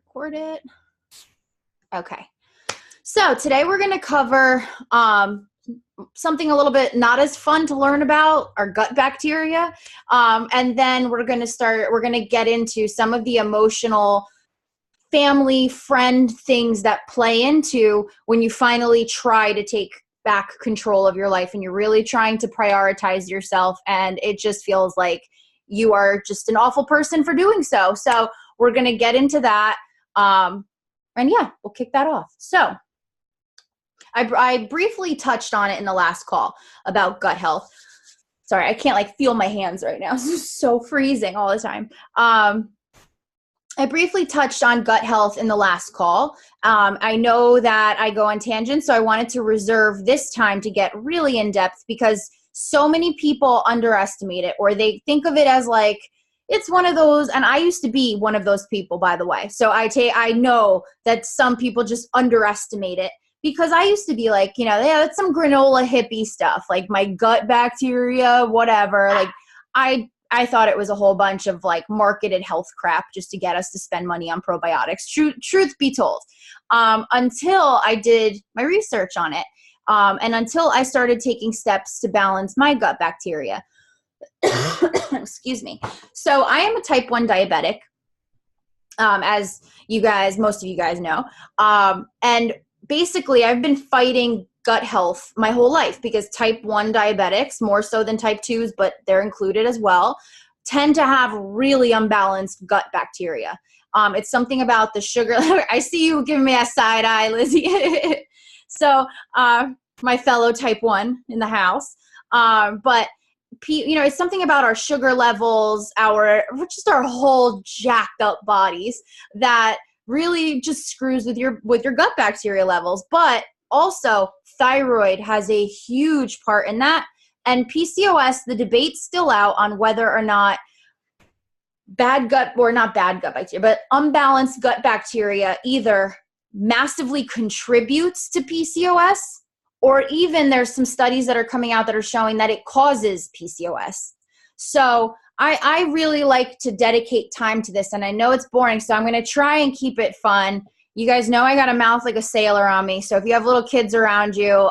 record it. Okay. So today we're going to cover something a little bit not as fun to learn about, our gut bacteria. And then we're going to get into some of the emotional family, friend things that play into when you finally try to take back control of your life and you're really trying to prioritize yourself and it just feels like you are just an awful person for doing so. So we're going to get into that. And yeah, we'll kick that off. So I briefly touched on it in the last call about gut health. Sorry, I can't feel my hands right now. It's so freezing all the time. I briefly touched on gut health in the last call. I know that I go on tangents, so I wanted to reserve this time to get really in depth because so many people underestimate it, or they think of it as like, it's one of those, and I used to be one of those people, by the way. So I know that some people just underestimate it because I used to be like, yeah, that's some granola hippie stuff, like my gut bacteria, whatever. Like I thought it was a whole bunch of marketed health crap just to get us to spend money on probiotics. Truth be told, until I did my research on it, and until I started taking steps to balance my gut bacteria. Excuse me. So I am a type 1 diabetic, as most of you guys know. And basically I've been fighting gut health my whole life because type 1 diabetics, more so than type 2s, but they're included as well, tend to have really unbalanced gut bacteria. It's something about the sugar. I see you giving me a side eye, Lizzie. So my fellow type 1 in the house. But it's something about our sugar levels, our whole jacked up bodies that really just screws with your gut bacteria levels. But also thyroid has a huge part in that. And PCOS, the debate's still out on whether or not not bad gut bacteria, but unbalanced gut bacteria either massively contributes to PCOS, or even there's some studies that are coming out that are showing that it causes PCOS. So I really like to dedicate time to this, and I know it's boring, so I'm going to try and keep it fun. You guys know I got a mouth like a sailor on me, so if you have little kids around you,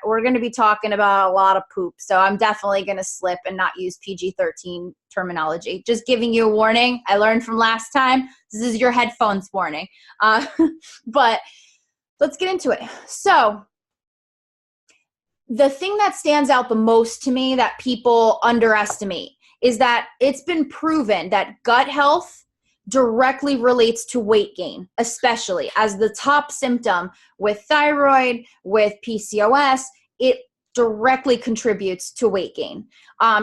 we're going to be talking about a lot of poop, so I'm definitely going to slip and not use PG-13 terminology. Just giving you a warning. I learned from last time. This is your headphones warning. But let's get into it. So the thing that stands out the most to me that people underestimate is that it's been proven that gut health directly relates to weight gain, especially as the top symptom with thyroid, with PCOS. It directly contributes to weight gain.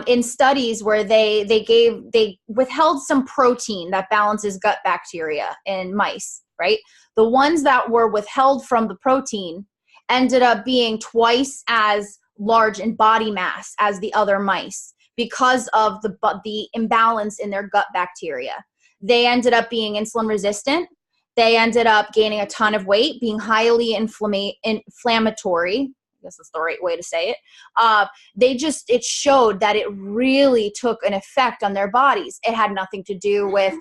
In studies where they withheld some protein that balances gut bacteria in mice, right? The ones that were withheld from the protein ended up being twice as large in body mass as the other mice because of the imbalance in their gut bacteria. They ended up being insulin resistant. They ended up gaining a ton of weight, being highly inflammatory. I guess that's the right way to say it. It showed that it really took an effect on their bodies. It had nothing to do with,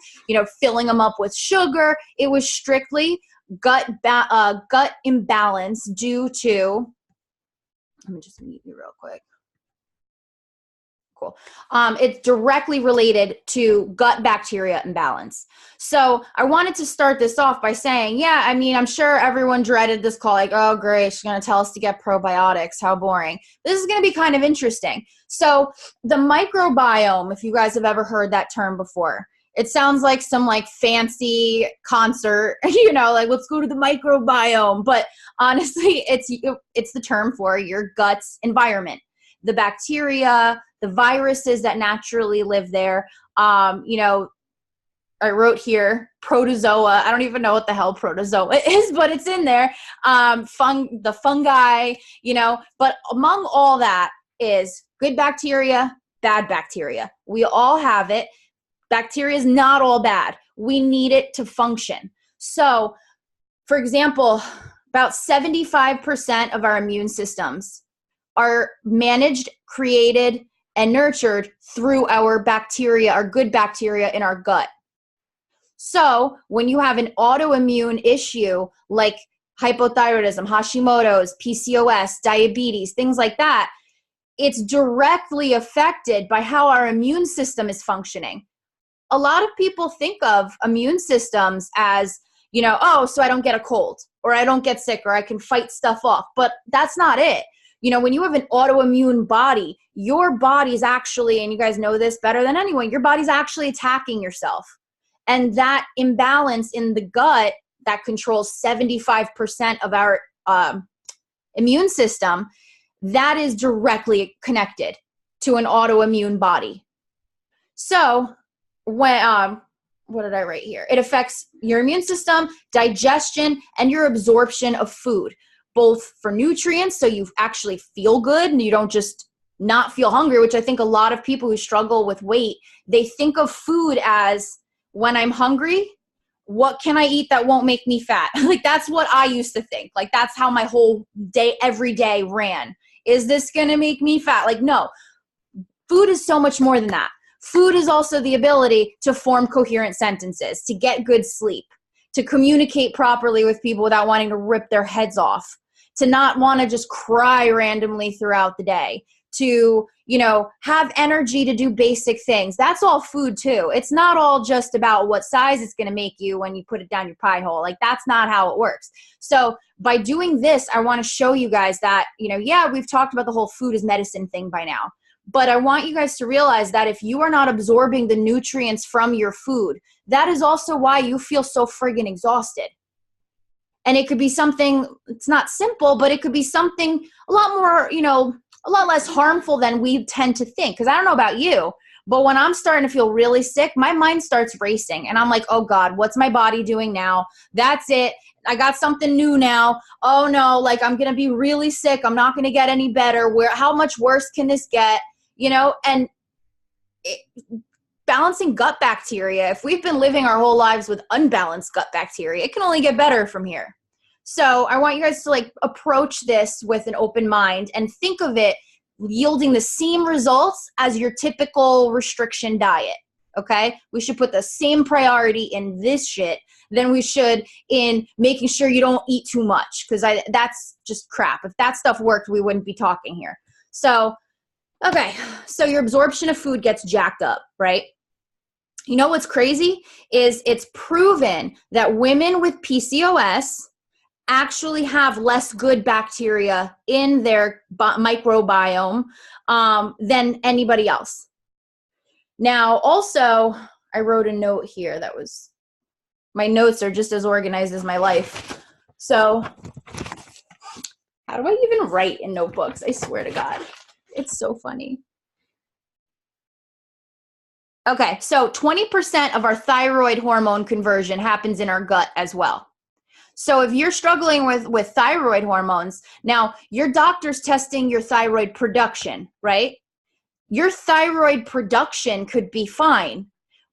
filling them up with sugar. It was strictly gut imbalance due to, let me just mute you real quick. Cool. It's directly related to gut bacteria imbalance. So I wanted to start this off by saying, I'm sure everyone dreaded this call, like, oh, great, she's going to tell us to get probiotics. How boring. This is going to be kind of interesting. So the microbiome, if you guys have ever heard that term before, it sounds like some fancy concert, let's go to the microbiome. But honestly, it's the term for your gut's environment, the bacteria, the viruses that naturally live there. I wrote here protozoa. I don't even know what the hell protozoa is, but it's in there. The fungi, but among all that is good bacteria, bad bacteria. We all have it. Bacteria is not all bad. We need it to function. So, for example, about 75% of our immune systems are managed, created, and nurtured through our bacteria, our good bacteria in our gut. So when you have an autoimmune issue like hypothyroidism, Hashimoto's, PCOS, diabetes, things like that, it's directly affected by how our immune system is functioning. A lot of people think of immune systems as, oh, so I don't get a cold or I don't get sick or I can fight stuff off. But that's not it. When you have an autoimmune body, your body's actually, and you guys know this better than anyone, your body's actually attacking yourself. And that imbalance in the gut that controls 75% of our immune system, that is directly connected to an autoimmune body. So when, what did I write here? It affects your immune system, digestion, and your absorption of food, both for nutrients, so you actually feel good and you don't just not feel hungry, which I think a lot of people who struggle with weight, they think of food as, when I'm hungry, what can I eat that won't make me fat? Like, that's what I used to think. Like, that's how my whole day, every day ran. Is this going to make me fat? Like, no. Food is so much more than that. Food is also the ability to form coherent sentences, to get good sleep, to communicate properly with people without wanting to rip their heads off, to not want to just cry randomly throughout the day, to, have energy to do basic things. That's all food too. It's not all just about what size it's going to make you when you put it down your pie hole. Like, that's not how it works. So by doing this, I want to show you guys that, we've talked about the whole food is medicine thing by now. But I want you guys to realize that if you are not absorbing the nutrients from your food, that is also why you feel so friggin' exhausted. And it could be something, it's not simple, but it could be something a lot more, a lot less harmful than we tend to think. Because I don't know about you, but when I'm starting to feel really sick, my mind starts racing. And I'm like, oh God, what's my body doing now? That's it. I got something new now. Oh no, like, I'm going to be really sick. I'm not going to get any better. How much worse can this get? And balancing gut bacteria, if we've been living our whole lives with unbalanced gut bacteria, it can only get better from here. So I want you guys to approach this with an open mind and think of it yielding the same results as your typical restriction diet. Okay? We should put the same priority in this shit than we should in making sure you don't eat too much, because that's just crap. If that stuff worked, we wouldn't be talking here. So, okay, so your absorption of food gets jacked up, right? You know what's crazy is it's proven that women with PCOS actually have less good bacteria in their microbiome than anybody else. Now, also, I wrote a note here my notes are just as organized as my life. So, how do I even write in notebooks? I swear to God. It's so funny. Okay, so 20% of our thyroid hormone conversion happens in our gut as well. So if you're struggling with thyroid hormones, now your doctor's testing your thyroid production, right? Your thyroid production could be fine,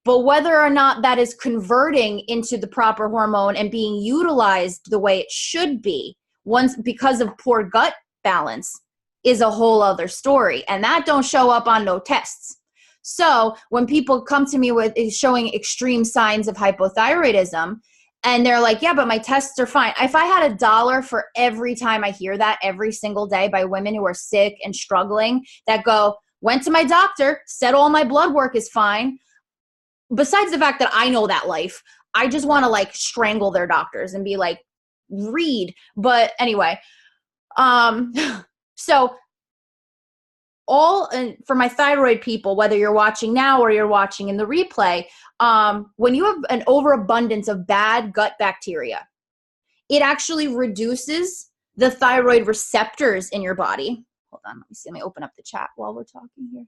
but whether or not that is converting into the proper hormone and being utilized the way it should be, because of poor gut balance, is a whole other story. And that don't show up on no tests. So when people come to me with showing extreme signs of hypothyroidism, and they're like, yeah, but my tests are fine. If I had $1 for every time I hear that every single day by women who are sick and struggling that went to my doctor, said all my blood work is fine. Besides the fact that I know that life, I just want to strangle their doctors and be like, read. But anyway, so for my thyroid people, whether you're watching now or you're watching in the replay, when you have an overabundance of bad gut bacteria, it actually reduces the thyroid receptors in your body. Hold on, let me see. Let me open up the chat while we're talking here.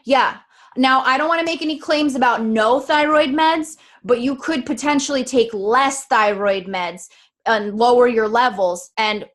Yeah. Now, I don't want to make any claims about no thyroid meds, but you could potentially take less thyroid meds and lower your levels. And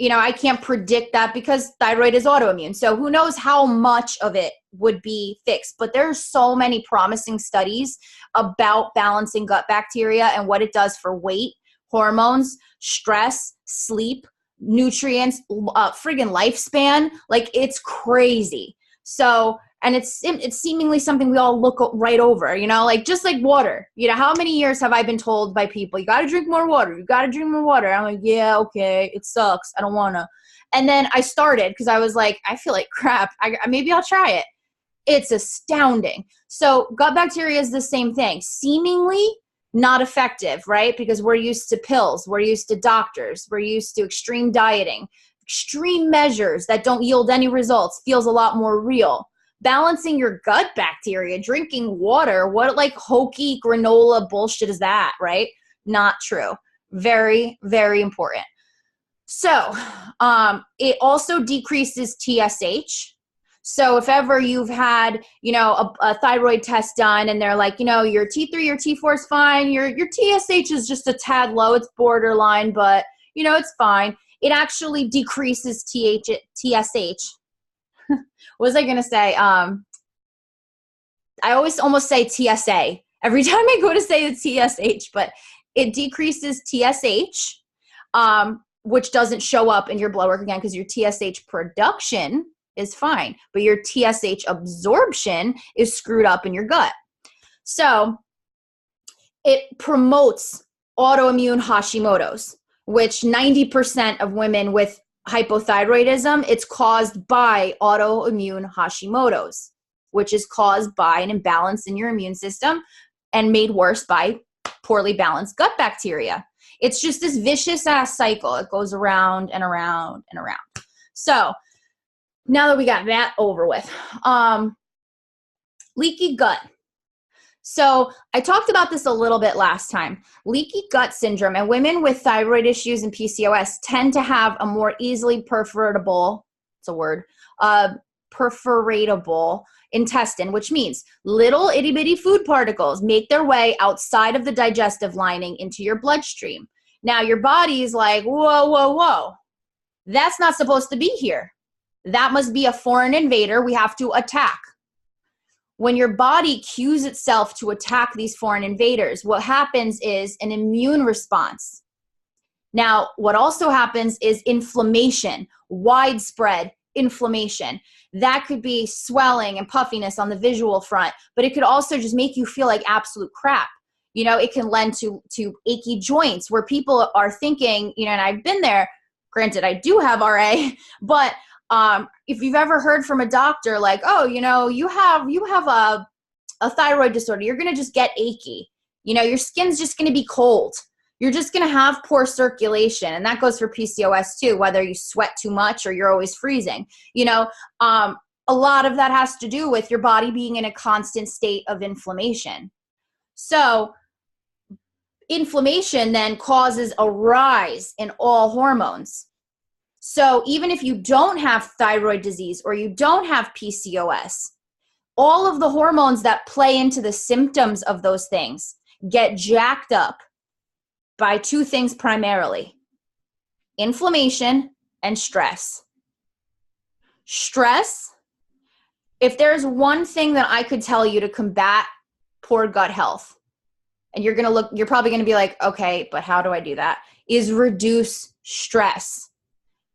I can't predict that because thyroid is autoimmune. So who knows how much of it would be fixed. But there's so many promising studies about balancing gut bacteria and what it does for weight, hormones, stress, sleep, nutrients, friggin' lifespan. It's crazy. So And it's seemingly something we all look right over, you know, like just like water. You know, how many years have I been told by people, you got to drink more water. You got to drink more water. I'm like, yeah, okay. It sucks. I don't want to. And then I started because I was like, I feel like crap. Maybe I'll try it. It's astounding. So gut bacteria is the same thing. Seemingly not effective, right? Because we're used to pills. We're used to doctors. We're used to extreme dieting. Extreme measures that don't yield any results feels a lot more real. Balancing your gut bacteria, drinking water, what like hokey granola bullshit is that, right? Not true. Very, very important. So it also decreases TSH. So if ever you've had, you know, a thyroid test done and they're like, you know, your T3, your T4 is fine, your TSH is just a tad low, it's borderline, but, you know, it's fine. It actually decreases TSH. What was I going to say? I always almost say TSA every time I go to say the TSH, but it decreases TSH, which doesn't show up in your blood work again because your TSH production is fine, but your TSH absorption is screwed up in your gut. So it promotes autoimmune Hashimoto's, which 90% of women with hypothyroidism, it's caused by autoimmune Hashimoto's, which is caused by an imbalance in your immune system and made worse by poorly balanced gut bacteria. It's just this vicious ass cycle. It goes around and around and around. So now that we got that over with, leaky gut. So I talked about this a little bit last time. Leaky gut syndrome and women with thyroid issues and PCOS tend to have a more easily perforatable, it's a word, perforatable intestine, which means little itty bitty food particles make their way outside of the digestive lining into your bloodstream. Now your body's like, whoa, whoa, whoa. That's not supposed to be here. That must be a foreign invader we have to attack. When your body cues itself to attack these foreign invaders, what happens is an immune response. Now, what also happens is inflammation, widespread inflammation. That could be swelling and puffiness on the visual front, but it could also just make you feel like absolute crap. You know, it can lend to achy joints where people are thinking, you know, and I've been there, granted, I do have RA, but if you've ever heard from a doctor like, oh, you know, you have a thyroid disorder, you're going to just get achy. You know, your skin's just going to be cold. You're just going to have poor circulation. And that goes for PCOS too, whether you sweat too much or you're always freezing. You know, a lot of that has to do with your body being in a constant state of inflammation. So inflammation then causes a rise in all hormones. So even if you don't have thyroid disease or you don't have PCOS, all of the hormones that play into the symptoms of those things get jacked up by two things primarily: inflammation and stress. Stress, if there's one thing that I could tell you to combat poor gut health, and you're probably going to be like, okay, but how do I do that? Is reduce stress.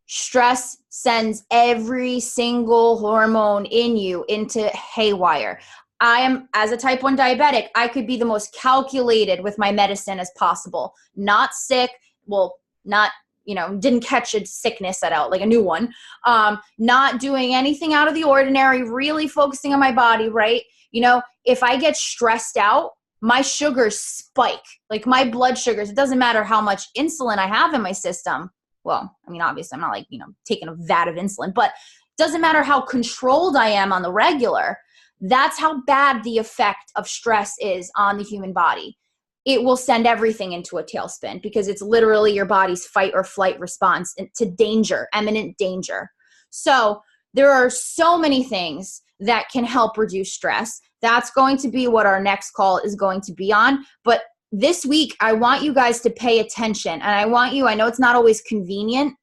Stress sends every single hormone in you into haywire. I am, as a type 1 diabetic, I could be the most calculated with my medicine as possible. Not sick, well, not, you know, didn't catch a sickness like a new one. Not doing anything out of the ordinary, really focusing on my body, right? You know, if I get stressed out, my sugars spike. Like my blood sugars, it doesn't matter how much insulin I have in my system. Well, I mean, obviously I'm not like, you know, taking a vat of insulin, but it doesn't matter how controlled I am on the regular. That's how bad the effect of stress is on the human body. It will send everything into a tailspin because it's literally your body's fight or flight response to danger, imminent danger. So there are so many things that can help reduce stress. That's going to be what our next call is going to be on. But this week, I want you guys to pay attention. And I know it's not always convenient,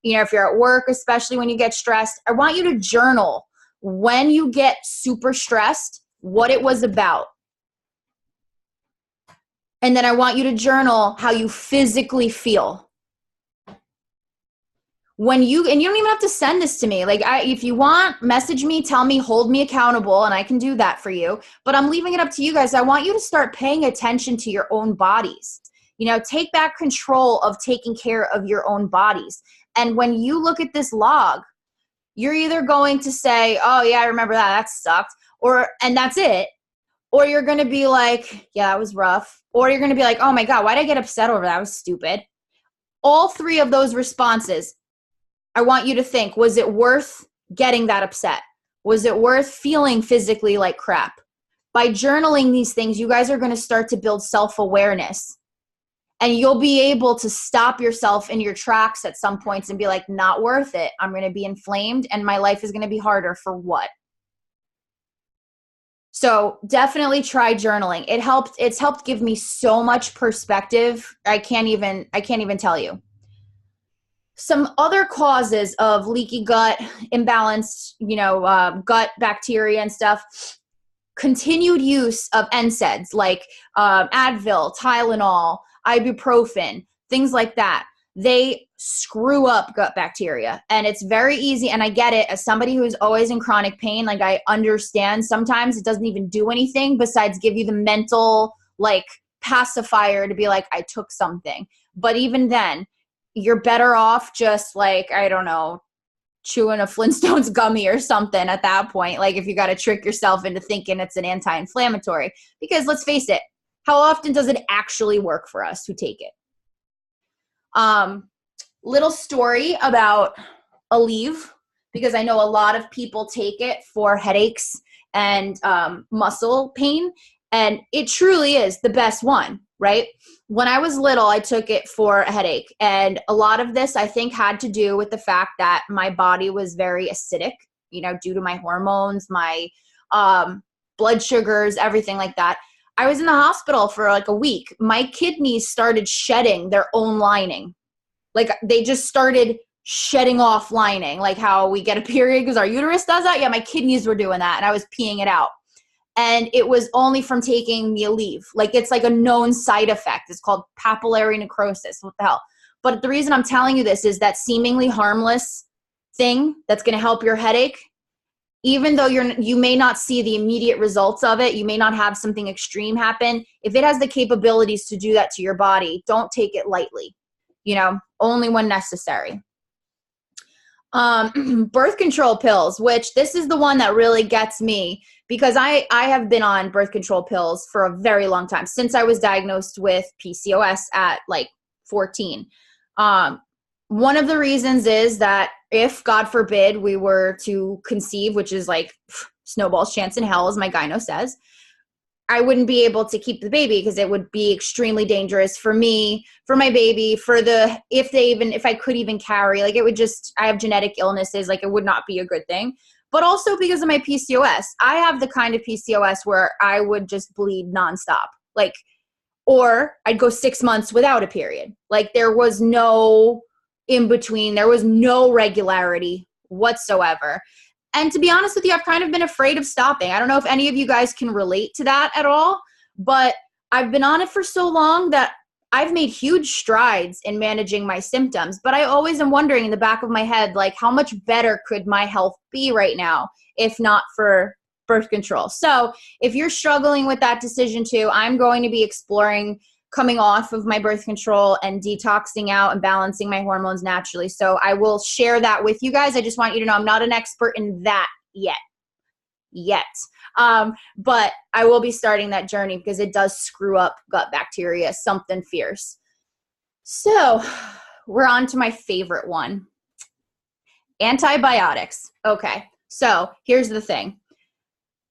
you know, if you're at work, especially when you get stressed, I want you to journal when you get super stressed, what it was about. And then I want you to journal how you physically feel. when you, and you don't even have to send this to me. Like, if you want, message me, tell me, hold me accountable, and I can do that for you. But I'm leaving it up to you guys. I want you to start paying attention to your own bodies. You know, take back control of taking care of your own bodies. And when you look at this log, you're either going to say, oh yeah, I remember that, that sucked, and that's it. Or you're going to be like, yeah, that was rough. Or you're going to be like, oh my God, why did I get upset over that? That was stupid. All three of those responses, I want you to think, was it worth getting that upset? Was it worth feeling physically like crap? By journaling these things, you guys are going to start to build self-awareness. And you'll be able to stop yourself in your tracks at some points and be like, not worth it. I'm going to be inflamed and my life is going to be harder for what? So definitely try journaling. It's helped give me so much perspective. I can't even tell you. Some other causes of leaky gut, imbalanced, gut bacteria and stuff. Continued use of NSAIDs like Advil, Tylenol, ibuprofen, things like that. They screw up gut bacteria, and it's very easy. And I get it, as somebody who's always in chronic pain, like I understand sometimes it doesn't even do anything besides give you the mental like pacifier to be like, I took something. But even then, you're better off just like, I don't know, chewing a Flintstones gummy or something at that point. Like if you got to trick yourself into thinking it's an anti-inflammatory, because let's face it, how often does it actually work for us who take it? Little story about Aleve, because I know a lot of people take it for headaches and muscle pain, and it truly is the best one, right? When I was little, I took it for a headache, and a lot of this I think had to do with the fact that my body was very acidic, due to my hormones, my blood sugars, everything like that. I was in the hospital for like a week. My kidneys started shedding their own lining. Like they just started shedding off lining, like how we get a period because our uterus does that. Yeah, my kidneys were doing that, and I was peeing it out. And it was only from taking the Aleve. Like it's like a known side effect. It's called papillary necrosis. What the hell? But the reason I'm telling you this is that seemingly harmless thing that's going to help your headache, even though you may not see the immediate results of it, you may not have something extreme happen. If it has the capabilities to do that to your body, don't take it lightly. Only when necessary. Birth control pills, which this is the one that really gets me, because I have been on birth control pills for a very long time, since I was diagnosed with PCOS at like 14. One of the reasons is that if, God forbid, we were to conceive, which is like snowball's chance in hell, as my gyno says, I wouldn't be able to keep the baby because it would be extremely dangerous for me, for my baby, if I could even carry, like it would just, I have genetic illnesses, like it would not be a good thing. But also because of my PCOS, I have the kind of PCOS where I would just bleed nonstop, or I'd go 6 months without a period. Like there was no in between, there was no regularity whatsoever. And to be honest with you, I've kind of been afraid of stopping. I don't know if any of you guys can relate to that at all, but I've been on it for so long that I've made huge strides in managing my symptoms. But I always am wondering in the back of my head, like how much better could my health be right now if not for birth control? So if you're struggling with that decision too, I'm going to be exploring coming off of my birth control and detoxing out and balancing my hormones naturally. So I will share that with you guys. I just want you to know I'm not an expert in that yet. But I will be starting that journey because it does screw up gut bacteria, something fierce. So we're on to my favorite one. Antibiotics. Okay, so here's the thing.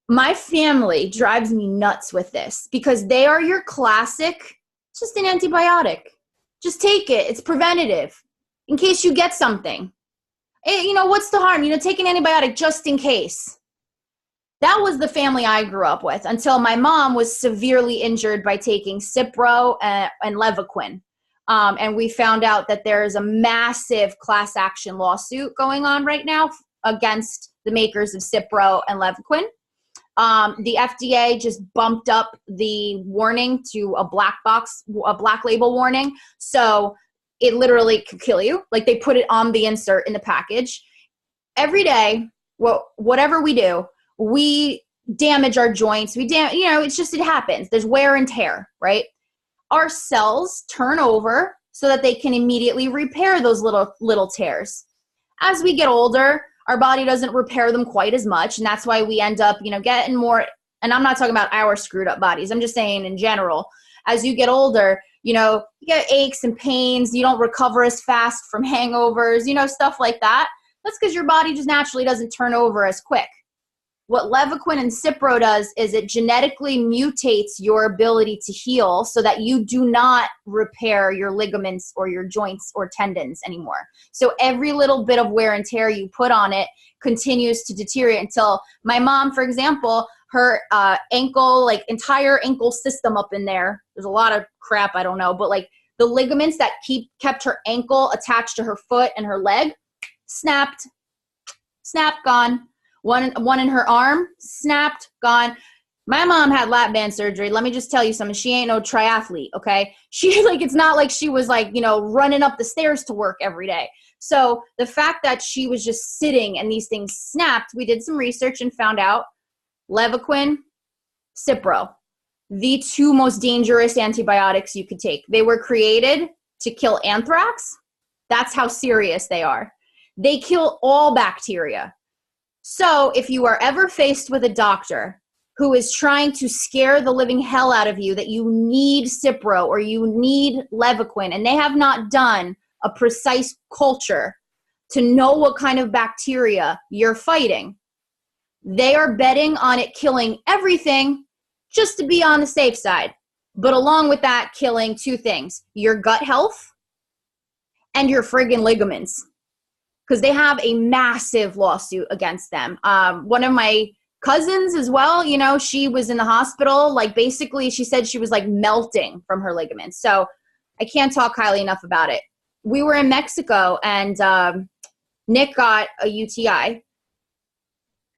My family drives me nuts with this because they are your classic, just an antibiotic. Just take it. It's preventative in case you get something. What's the harm? Take an antibiotic just in case. That was the family I grew up with until my mom was severely injured by taking Cipro and Levaquin. And we found out that there is a massive class action lawsuit going on right now against the makers of Cipro and Levaquin. The FDA just bumped up the warning to a black label warning. So it literally could kill you. Like they put it on the insert in the package. Every day, whatever we do, we damage our joints. It happens. There's wear and tear, right? Our cells turn over so that they can immediately repair those little tears. As we get older, our body doesn't repair them quite as much, and that's why we end up, getting more, and I'm not talking about our screwed up bodies. I'm just saying in general, as you get older, you get aches and pains, you don't recover as fast from hangovers, stuff like that. That's because your body just naturally doesn't turn over as quick. What Levaquin and Cipro does is it genetically mutates your ability to heal so that you do not repair your ligaments or your joints or tendons anymore. So every little bit of wear and tear you put on it continues to deteriorate until my mom, for example, her ankle, like entire ankle system up in there's a lot of crap, I don't know, but like the ligaments that kept her ankle attached to her foot and her leg, snapped, gone. One in her arm, snapped, gone. My mom had lap band surgery. Let me just tell you something. She ain't no triathlete, okay? It's not like she was running up the stairs to work every day. So the fact that she was just sitting and these things snapped, we did some research and found out Levaquin, Cipro, the two most dangerous antibiotics you could take. They were created to kill anthrax. That's how serious they are. They kill all bacteria. So if you are ever faced with a doctor who is trying to scare the living hell out of you that you need Cipro or you need Levaquin, and they have not done a precise culture to know what kind of bacteria you're fighting, they are betting on it killing everything just to be on the safe side. But along with that, killing two things: your gut health and your friggin' ligaments. Because they have a massive lawsuit against them. One of my cousins as well, she was in the hospital. Basically, she said she was melting from her ligaments. So I can't talk highly enough about it. We were in Mexico, and Nick got a UTI.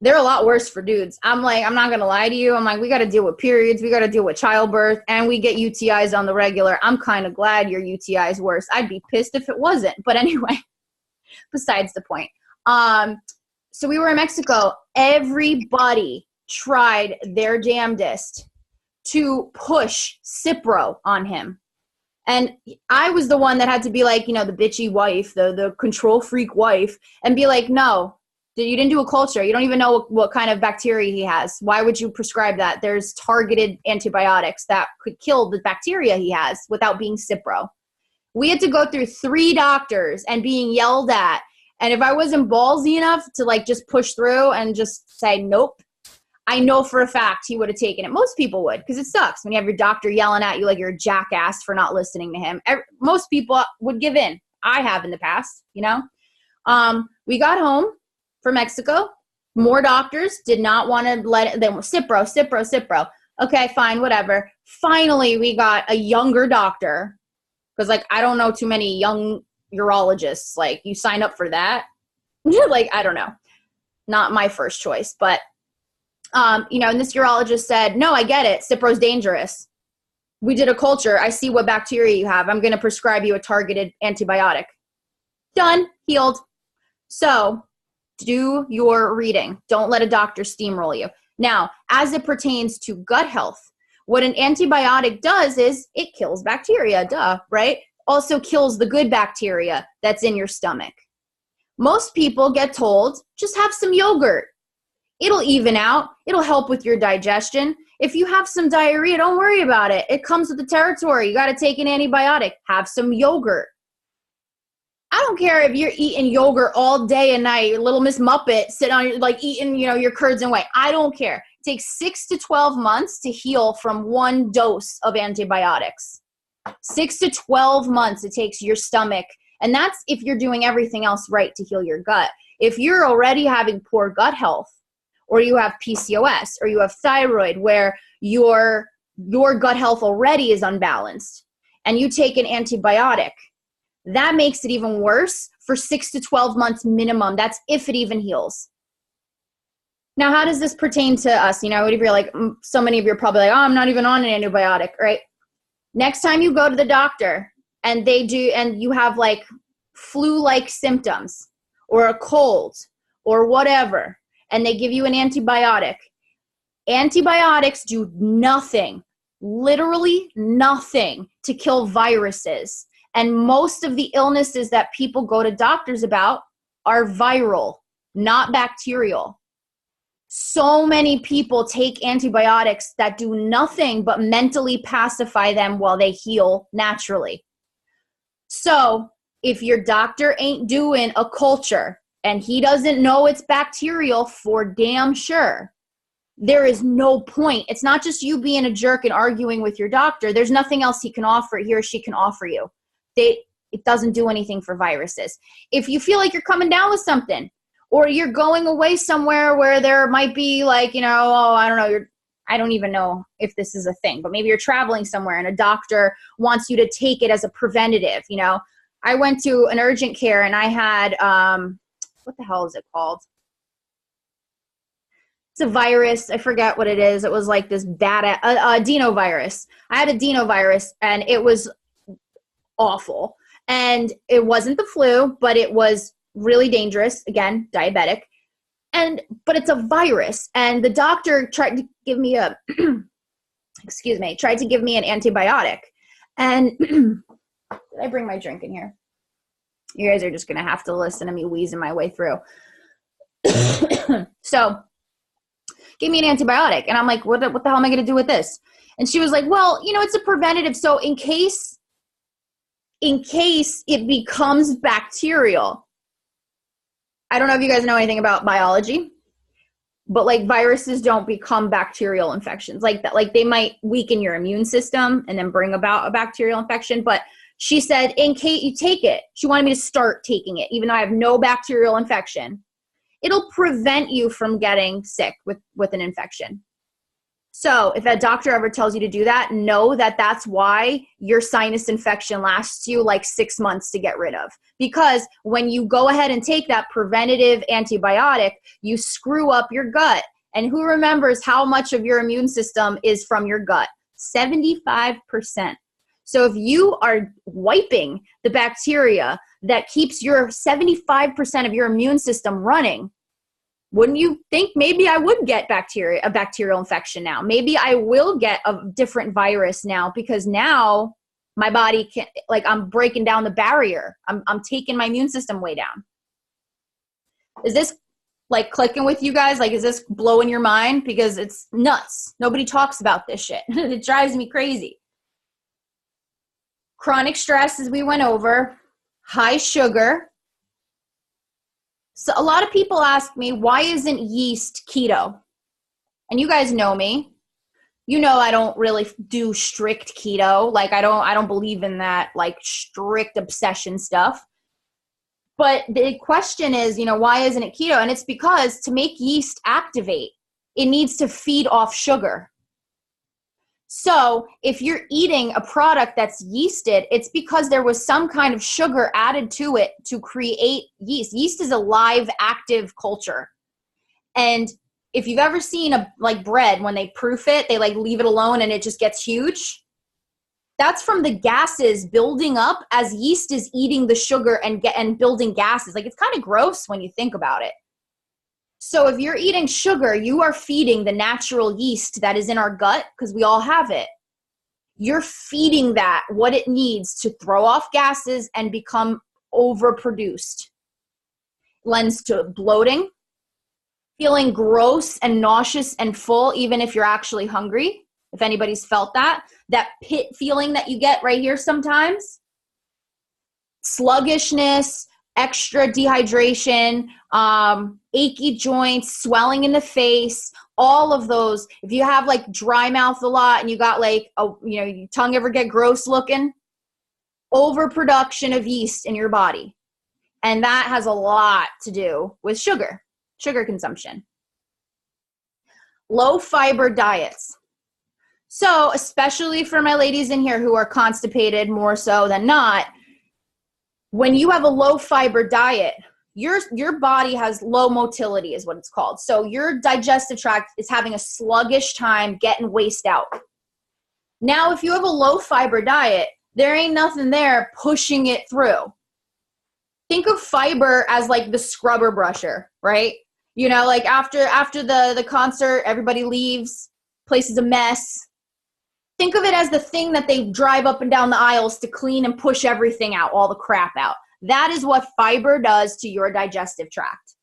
They're a lot worse for dudes. I'm not going to lie to you. We got to deal with periods. We got to deal with childbirth, and we get UTIs on the regular. I'm kind of glad your UTI is worse. I'd be pissed if it wasn't. But anyway. Besides the point. So we were in Mexico. Everybody tried their damnedest to push Cipro on him. And I was the one that had to be the bitchy wife, the control freak wife, and be no, you didn't do a culture. You don't even know what kind of bacteria he has. Why would you prescribe that? There's targeted antibiotics that could kill the bacteria he has without being Cipro. We had to go through 3 doctors and being yelled at. And if I wasn't ballsy enough to just push through and just say, nope, I know for a fact he would have taken it. Most people would, because it sucks when you have your doctor yelling at you like you're a jackass for not listening to him. Most people would give in. I have in the past, We got home from Mexico. More doctors did not want to let it. They were Cipro. Okay, fine, whatever. Finally, we got a younger doctor. Because, I don't know too many young urologists. You sign up for that? I don't know. Not my first choice. But, and this urologist said, no, I get it. Cipro's dangerous. We did a culture. I see what bacteria you have. I'm going to prescribe you a targeted antibiotic. Done. Healed. So, do your reading. Don't let a doctor steamroll you. Now, as it pertains to gut health, what an antibiotic does is it kills bacteria, right? Also kills the good bacteria that's in your stomach. Most people get told, just have some yogurt. It'll even out. It'll help with your digestion. If you have some diarrhea, don't worry about it. It comes with the territory. You got to take an antibiotic. Have some yogurt. I don't care if you're eating yogurt all day and night, little Miss Muppet, sitting on eating, your curds and whey. I don't care. It takes 6 to 12 months to heal from one dose of antibiotics. 6 to 12 months it takes your stomach. And that's if you're doing everything else right to heal your gut. If you're already having poor gut health, or you have PCOS, or you have thyroid, where your gut health already is unbalanced, and you take an antibiotic, that makes it even worse for 6 to 12 months minimum. That's if it even heals. Now, how does this pertain to us? If you're so many of you are probably oh, I'm not even on an antibiotic, right? Next time you go to the doctor, and you have like flu-like symptoms or a cold or whatever, and they give you an antibiotic. Antibiotics do nothing, literally nothing, to kill viruses. And most of the illnesses that people go to doctors about are viral, not bacterial. So many people take antibiotics that do nothing but mentally pacify them while they heal naturally. So if your doctor ain't doing a culture and he doesn't know it's bacterial for damn sure, there is no point. It's not just you being a jerk and arguing with your doctor. There's nothing else he or she can offer you. It doesn't do anything for viruses. If you feel like you're coming down with something, or you're going away somewhere where there might be like, I don't know, I don't even know if this is a thing, but maybe you're traveling somewhere and a doctor wants you to take it as a preventative. I went to an urgent care and I had, what the hell is it called? It's a virus. I forget what it is. It was like this bad adenovirus. I had adenovirus and it was awful. And it wasn't the flu, but it was really dangerous. Again, diabetic. But it's a virus. And the doctor tried to give me tried to give me an antibiotic. And did I bring my drink in here? You guys are just going to have to listen to me wheezing my way through. So give me an antibiotic. And I'm like, what the hell am I going to do with this? And she was like, well, it's a preventative. So in case it becomes bacterial. I don't know if you guys know anything about biology, but like viruses don't become bacterial infections like that. Like they might weaken your immune system and then bring about a bacterial infection. But she said, in case you take it, she wanted me to start taking it, even though I have no bacterial infection. It'll prevent you from getting sick with an infection. So if a doctor ever tells you to do that, know that that's why your sinus infection lasts you like 6 months to get rid of. Because when you go ahead and take that preventative antibiotic, you screw up your gut. And who remembers how much of your immune system is from your gut? 75%. So if you are wiping the bacteria that keeps your 75% of your immune system running, wouldn't you think maybe I would get a bacterial infection now? Maybe I will get a different virus now because now my body can, like, I'm breaking down the barrier. I'm taking my immune system way down. Is this like clicking with you guys? Like, is this blowing your mind? Because it's nuts. Nobody talks about this shit. It drives me crazy. Chronic stress, as we went over, high sugar. So a lot of people ask me, why isn't yeast keto? And you guys know me. I don't really do strict keto. Like I don't believe in that like strict obsession stuff. But the question is, why isn't it keto? And it's because to make yeast activate, it needs to feed off sugar. So if you're eating a product that's yeasted, it's because there was some kind of sugar added to it to create yeast. Yeast is a live, active culture. And if you've ever seen bread, when they proof it, they leave it alone and it just gets huge. That's from the gases building up as yeast is eating the sugar and building gases. It's kind of gross when you think about it. So if you're eating sugar, you are feeding the natural yeast that is in our gut, because we all have it. You're feeding that what it needs to throw off gases and become overproduced. Lends to bloating, feeling gross and nauseous and full, even if you're actually hungry. If anybody's felt that pit feeling that you get right here sometimes. Sluggishness, extra dehydration, achy joints, swelling in the face, all of those. If you have dry mouth a lot and you got your tongue ever get gross looking, overproduction of yeast in your body. And that has a lot to do with sugar consumption. Low fiber diets. So especially for my ladies in here who are constipated more so than not, when you have a low fiber diet, your body has low motility is what it's called. So your digestive tract is having a sluggish time getting waste out. Now, if you have a low fiber diet, there ain't nothing there pushing it through. Think of fiber as like the scrubber brusher, right? You know, like after the concert, everybody leaves, place is a mess. Think of it as the thing that they drive up and down the aisles to clean and push everything out, all the crap out. That is what fiber does to your digestive tract.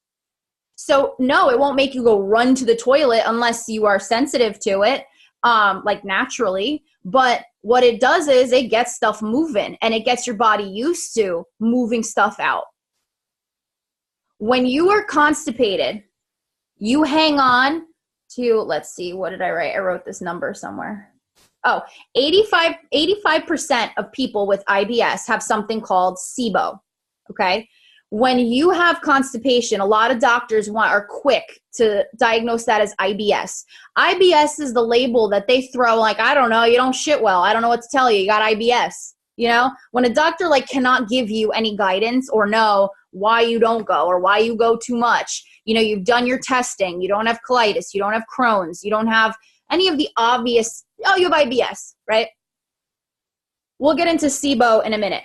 So no, it won't make you go run to the toilet unless you are sensitive to it, like naturally. But what it does is it gets stuff moving, and it gets your body used to moving stuff out. When you are constipated, you hang on to, let's see, what did I write? I wrote this number somewhere. Oh, 85% of people with IBS have something called SIBO, okay? When you have constipation, a lot of doctors are quick to diagnose that as IBS. IBS is the label that they throw, like, I don't know, you don't shit well. I don't know what to tell you. You got IBS. You know, when a doctor like cannot give you any guidance or know why you don't go or why you go too much, you know, you've done your testing, you don't have colitis, you don't have Crohn's, you don't have any of the obvious, oh, you have IBS, right? We'll get into SIBO in a minute.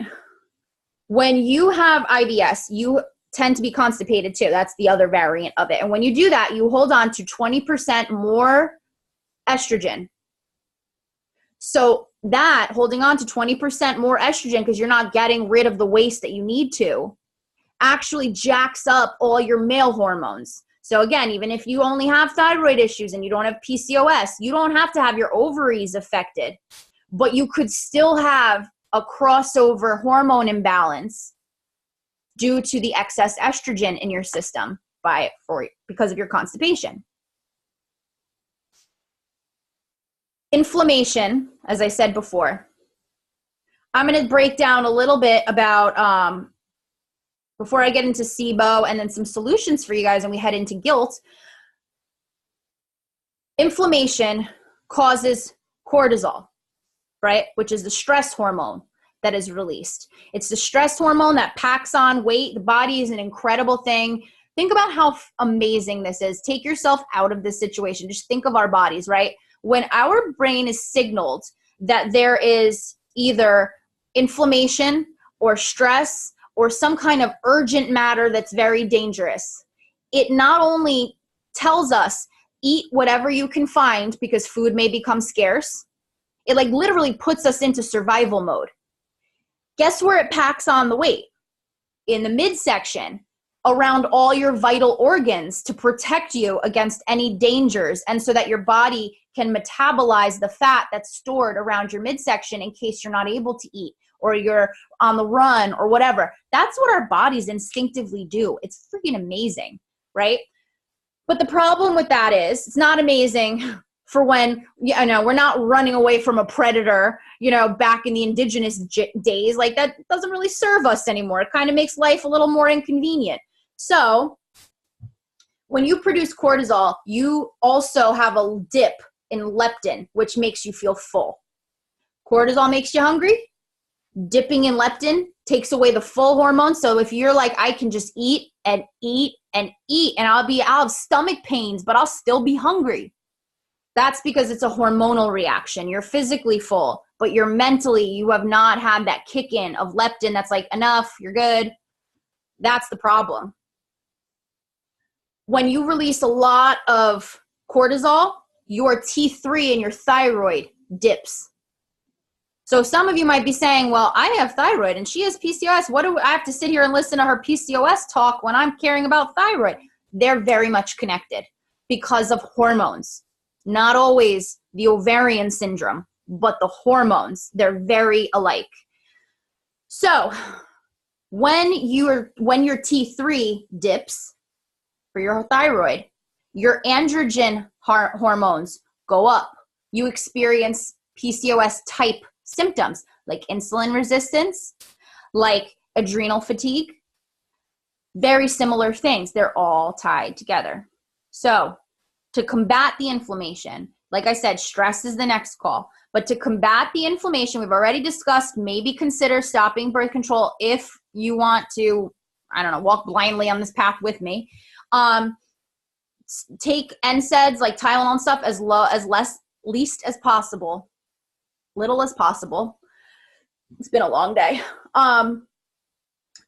When you have IBS, you tend to be constipated too. That's the other variant of it. And when you do that, you hold on to 20% more estrogen. So that holding on to 20% more estrogen because you're not getting rid of the waste that you need to actually jacks up all your male hormones. So again, even if you only have thyroid issues and you don't have PCOS, you don't have to have your ovaries affected, but you could still have a crossover hormone imbalance due to the excess estrogen in your system because of your constipation. Inflammation, as I said before. I'm going to break down a little bit about, before I get into SIBO and then some solutions for you guys and we head into guilt. Inflammation causes cortisol, right? Which is the stress hormone that is released. It's the stress hormone that packs on weight. The body is an incredible thing. Think about how amazing this is. Take yourself out of this situation. Just think of our bodies, right? When our brain is signaled that there is either inflammation or stress or some kind of urgent matter that's very dangerous, it not only tells us, eat whatever you can find because food may become scarce, it like literally puts us into survival mode. Guess where it packs on the weight? In the midsection, around all your vital organs to protect you against any dangers and so that your body can metabolize the fat that's stored around your midsection in case you're not able to eat or you're on the run or whatever. That's what our bodies instinctively do. It's freaking amazing, right? But the problem with that is it's not amazing for when, you know, we're not running away from a predator, you know, back in the indigenous days. Like that doesn't really serve us anymore. It kind of makes life a little more inconvenient. So when you produce cortisol, you also have a dip in leptin, which makes you feel full. Cortisol makes you hungry. Dipping in leptin takes away the full hormone. So if you're like, I can just eat and eat and eat and I'll have stomach pains, but I'll still be hungry. That's because it's a hormonal reaction. You're physically full, but you're mentally, you have not had that kick in of leptin that's like, enough, you're good. That's the problem. When you release a lot of cortisol, your T3 and your thyroid dips. So some of you might be saying, well, I have thyroid and she has PCOS. What do I have to sit here and listen to her PCOS talk when I'm caring about thyroid? They're very much connected because of hormones. Not always the ovarian syndrome, but the hormones. They're very alike. So when your T3 dips for your thyroid, your androgen hormones go up. You experience PCOS type symptoms like insulin resistance, like adrenal fatigue, very similar things. They're all tied together. So to combat the inflammation, like I said, stress is the next call. But to combat the inflammation, we've already discussed, maybe consider stopping birth control if you want to, I don't know, walk blindly on this path with me. Take NSAIDs like Tylenol and stuff least as possible, little as possible. It's been a long day.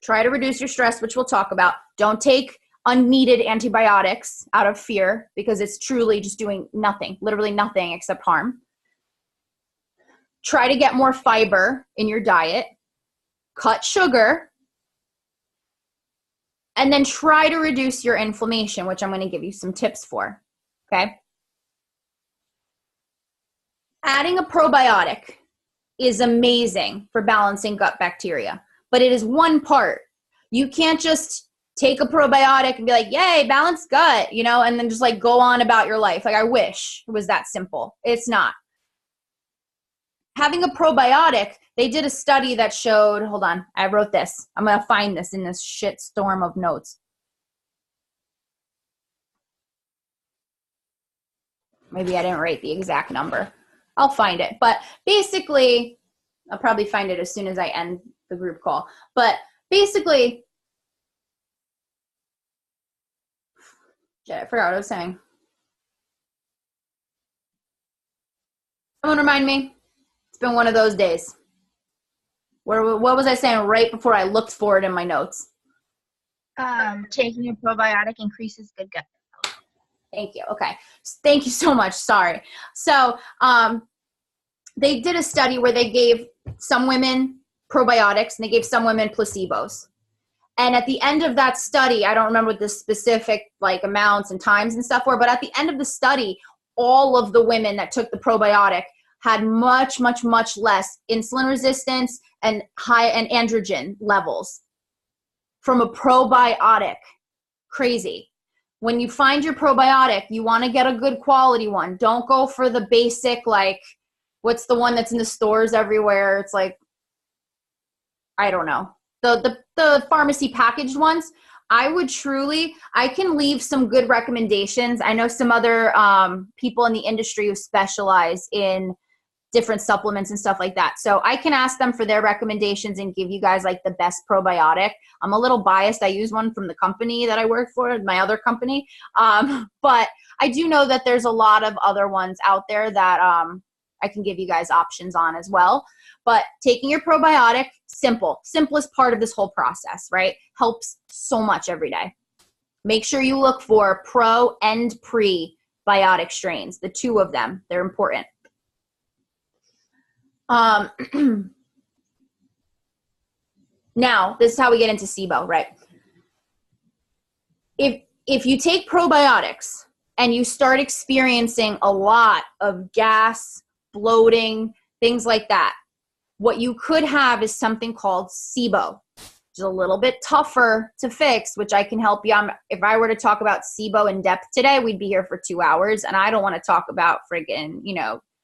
Try to reduce your stress, which we'll talk about. Don't take unneeded antibiotics out of fear because it's truly just doing nothing, literally nothing except harm. Try to get more fiber in your diet. Cut sugar. And then try to reduce your inflammation, which I'm going to give you some tips for. Okay? Adding a probiotic is amazing for balancing gut bacteria, but it is one part. You can't just take a probiotic and be like, yay, balanced gut, you know, and then just like go on about your life. Like, I wish it was that simple. It's not. Having a probiotic, they did a study that showed, hold on, I wrote this. I'm going to find this in this shit storm of notes. Maybe I didn't write the exact number. I'll find it. But basically, I'll probably find it as soon as I end the group call. But basically, shit, I forgot what I was saying. Someone remind me. It's been one of those days. What was I saying right before I looked for it in my notes? Taking a probiotic increases good gut health. Thank you. Okay. Thank you so much. Sorry. So they did a study where they gave some women probiotics and they gave some women placebos. And at the end of that study, I don't remember what the specific like amounts and times and stuff were, but at the end of the study, all of the women that took the probiotic had much, much, much less insulin resistance and high and androgen levels from a probiotic. Crazy. When you find your probiotic, you want to get a good quality one. Don't go for the basic, like, what's the one that's in the stores everywhere? It's like, I don't know. The pharmacy packaged ones. I can leave some good recommendations. I know some other people in the industry who specialize in different supplements and stuff like that. So I can ask them for their recommendations and give you guys like the best probiotic. I'm a little biased. I use one from the company that I work for, my other company. But I do know that there's a lot of other ones out there that I can give you guys options on as well. But taking your probiotic, simplest part of this whole process, right? Helps so much every day. Make sure you look for pro and prebiotic strains, the two of them. They're important. Now, this is how we get into SIBO, right? If you take probiotics and you start experiencing a lot of gas, bloating, things like that, what you could have is something called SIBO, which is a little bit tougher to fix, which I can help you. If I were to talk about SIBO in depth today, we'd be here for 2 hours, and I don't want to talk about friggin',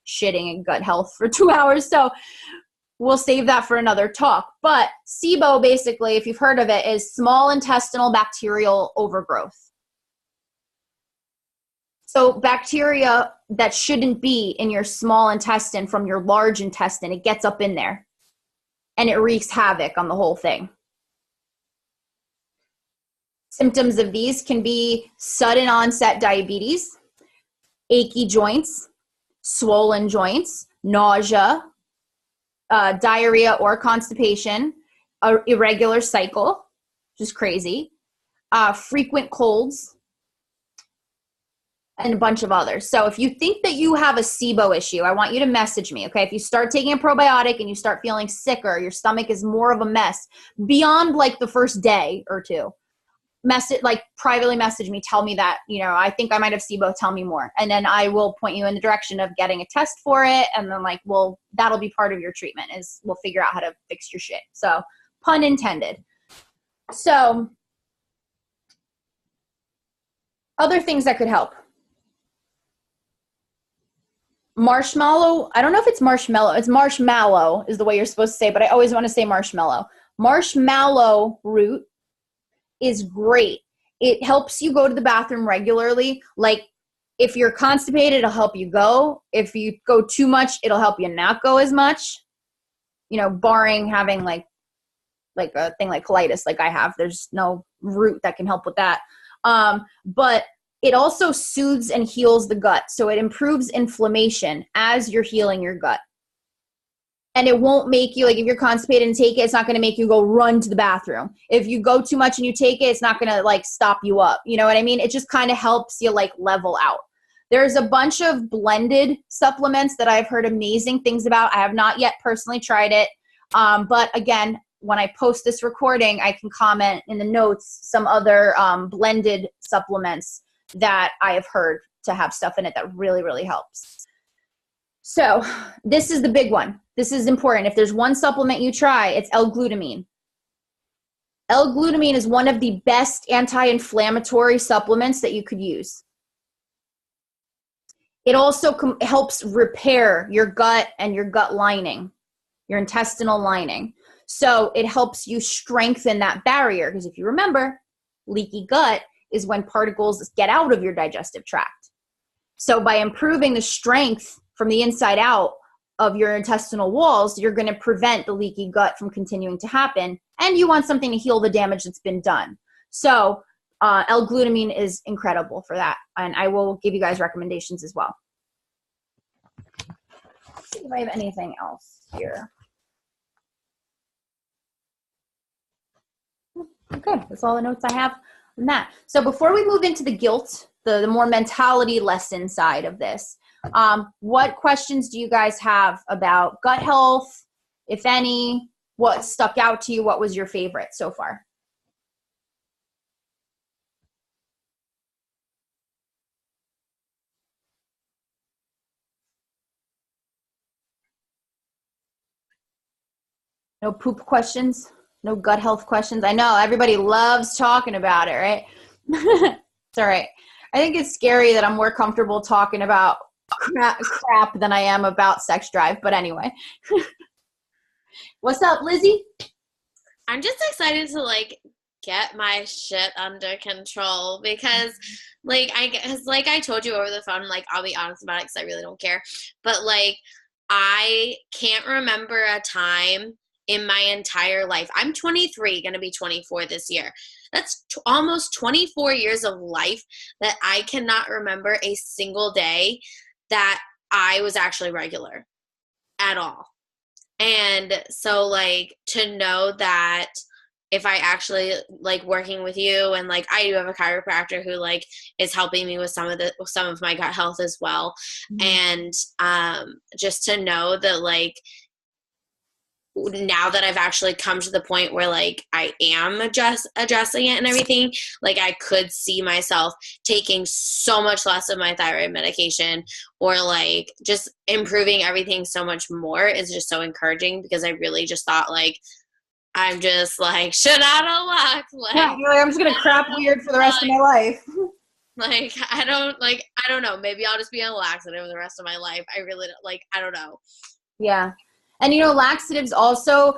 shitting and gut health for 2 hours. So we'll save that for another talk. But SIBO, basically, if you've heard of it, is small intestinal bacterial overgrowth. So bacteria that shouldn't be in your small intestine from your large intestine, it gets up in there and it wreaks havoc on the whole thing. Symptoms of these can be sudden onset diabetes, achy joints, swollen joints, nausea, diarrhea or constipation, irregular cycle, which is crazy, frequent colds, and a bunch of others. So if you think that you have a SIBO issue, I want you to message me, okay? If you start taking a probiotic and you start feeling sicker, your stomach is more of a mess, beyond like the first day or two, privately message me, tell me that, I think I might have SIBO, tell me more. And then I will point you in the direction of getting a test for it. And then that'll be part of your treatment is we'll figure out how to fix your shit. So pun intended. So other things that could help. Marshmallow. I don't know if it's marshmallow. It's marshmallow is the way you're supposed to say, but I always want to say marshmallow. Marshmallow root is great. It helps you go to the bathroom regularly. Like if you're constipated, it'll help you go. If you go too much, it'll help you not go as much. Barring having like a thing like colitis like I have. There's no root that can help with that. But it also soothes and heals the gut. So it improves inflammation as you're healing your gut. And it won't make you, like, if you're constipated and take it, it's not going to make you go run to the bathroom. If you go too much and you take it, it's not going to, like, stop you up. You know what I mean? It just kind of helps you, like, level out. There's a bunch of blended supplements that I've heard amazing things about. I have not yet personally tried it. But again, when I post this recording, I can comment in the notes some other blended supplements that I have heard to have stuff in it that really, really helps. So this is the big one. This is important. If there's one supplement you try, it's L-glutamine. L-glutamine is one of the best anti-inflammatory supplements that you could use. It also helps repair your gut and your gut lining, your intestinal lining. So it helps you strengthen that barrier, because if you remember, leaky gut is when particles get out of your digestive tract. So by improving the strength from the inside out of your intestinal walls, you're going to prevent the leaky gut from continuing to happen. And you want something to heal the damage that's been done. So L-glutamine is incredible for that. And I will give you guys recommendations as well. Let's see if I have anything else here. Okay, that's all the notes I have on that. So before we move into the guilt, the more mentality lesson side of this, what questions do you guys have about gut health, if any? What stuck out to you? What was your favorite so far? No poop questions? No gut health questions? I know everybody loves talking about it, right? It's all right. I think it's scary that I'm more comfortable talking about crap than I am about sex drive. But anyway. What's up, Lizzie? I'm just excited to, like, get my shit under control because, like, I told you over the phone, like, I'll be honest about it because I really don't care. But, like, I can't remember a time in my entire life. I'm 23, going to be 24 this year. That's almost 24 years of life that I cannot remember a single day that I was actually regular at all. And so, like, to know that if I actually, like, working with you, and, like, I do have a chiropractor who, like, is helping me with some of my gut health as well. Mm-hmm. And just to know that, like, now that I've actually come to the point where, like, I am addressing it and everything, like, I could see myself taking so much less of my thyroid medication, or, like, just improving everything so much more is just so encouraging, because I really just thought, like, I'm just, like, shit out of luck. Like, yeah, I'm just going to crap weird for the rest of my life. Like, I don't know. Maybe I'll just be on laxative for the rest of my life. I really, like, I don't know. Yeah. And, you know, laxatives also,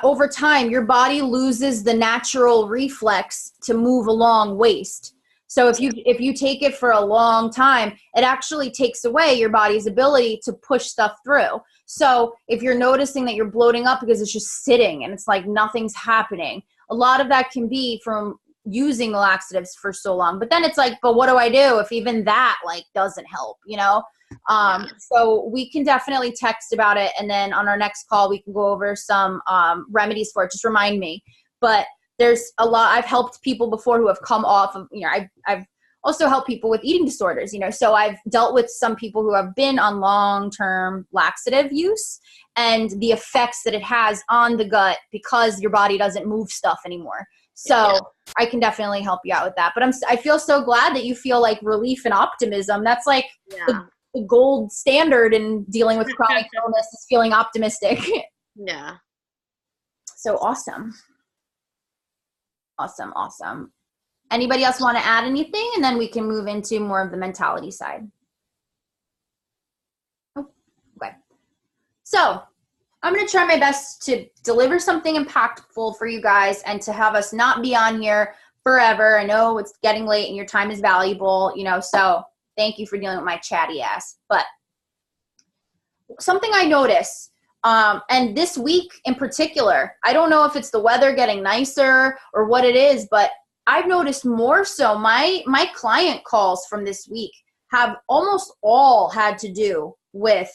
over time, your body loses the natural reflex to move along waste. So if you take it for a long time, it actually takes away your body's ability to push stuff through. So if you're noticing that you're bloating up because it's just sitting and it's like nothing's happening, a lot of that can be from using the laxatives for so long. But then it's like, but what do I do if even that, like, doesn't help, you know? So we can definitely text about it, and then on our next call we can go over some remedies for it. Just remind me. But there's a lot. I've helped people before who have come off of, you know, I've also helped people with eating disorders, you know, so I've dealt with some people who have been on long-term laxative use and the effects that it has on the gut because your body doesn't move stuff anymore. So I can definitely help you out with that. But I feel so glad that you feel like relief and optimism. That's like the gold standard in dealing with chronic illness, is feeling optimistic. Yeah. So awesome. Awesome. Anybody else want to add anything? And then we can move into more of the mentality side. Oh, okay. So I'm going to try my best to deliver something impactful for you guys and to have us not be on here forever. I know it's getting late and your time is valuable, you know, so thank you for dealing with my chatty ass. But something I notice, and this week in particular, I don't know if it's the weather getting nicer or what it is, but I've noticed more so my client calls from this week have almost all had to do with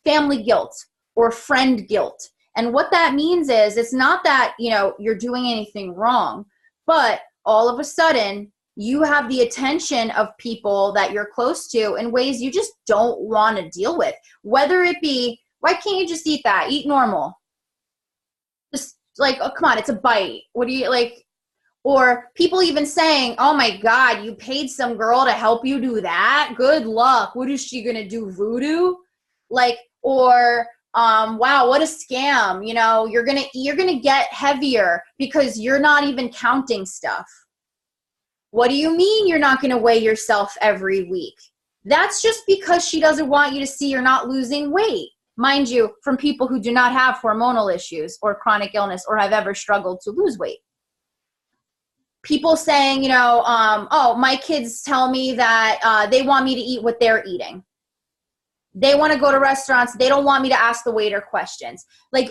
family guilt or friend guilt. And what that means is it's not that, you're doing anything wrong, but all of a sudden you have the attention of people that you're close to in ways you just don't want to deal with. Whether it be, why can't you just eat that? Eat normal. Just like, oh, come on, it's a bite. What do you like? Or people even saying, oh my God, you paid some girl to help you do that? Good luck. What is she going to do, voodoo? Or wow, what a scam. You're going to get heavier because you're not even counting stuff. What do you mean you're not going to weigh yourself every week? That's just because she doesn't want you to see you're not losing weight. Mind you, from people who do not have hormonal issues or chronic illness or have ever struggled to lose weight. People saying, oh, my kids tell me that they want me to eat what they're eating. They want to go to restaurants. They don't want me to ask the waiter questions.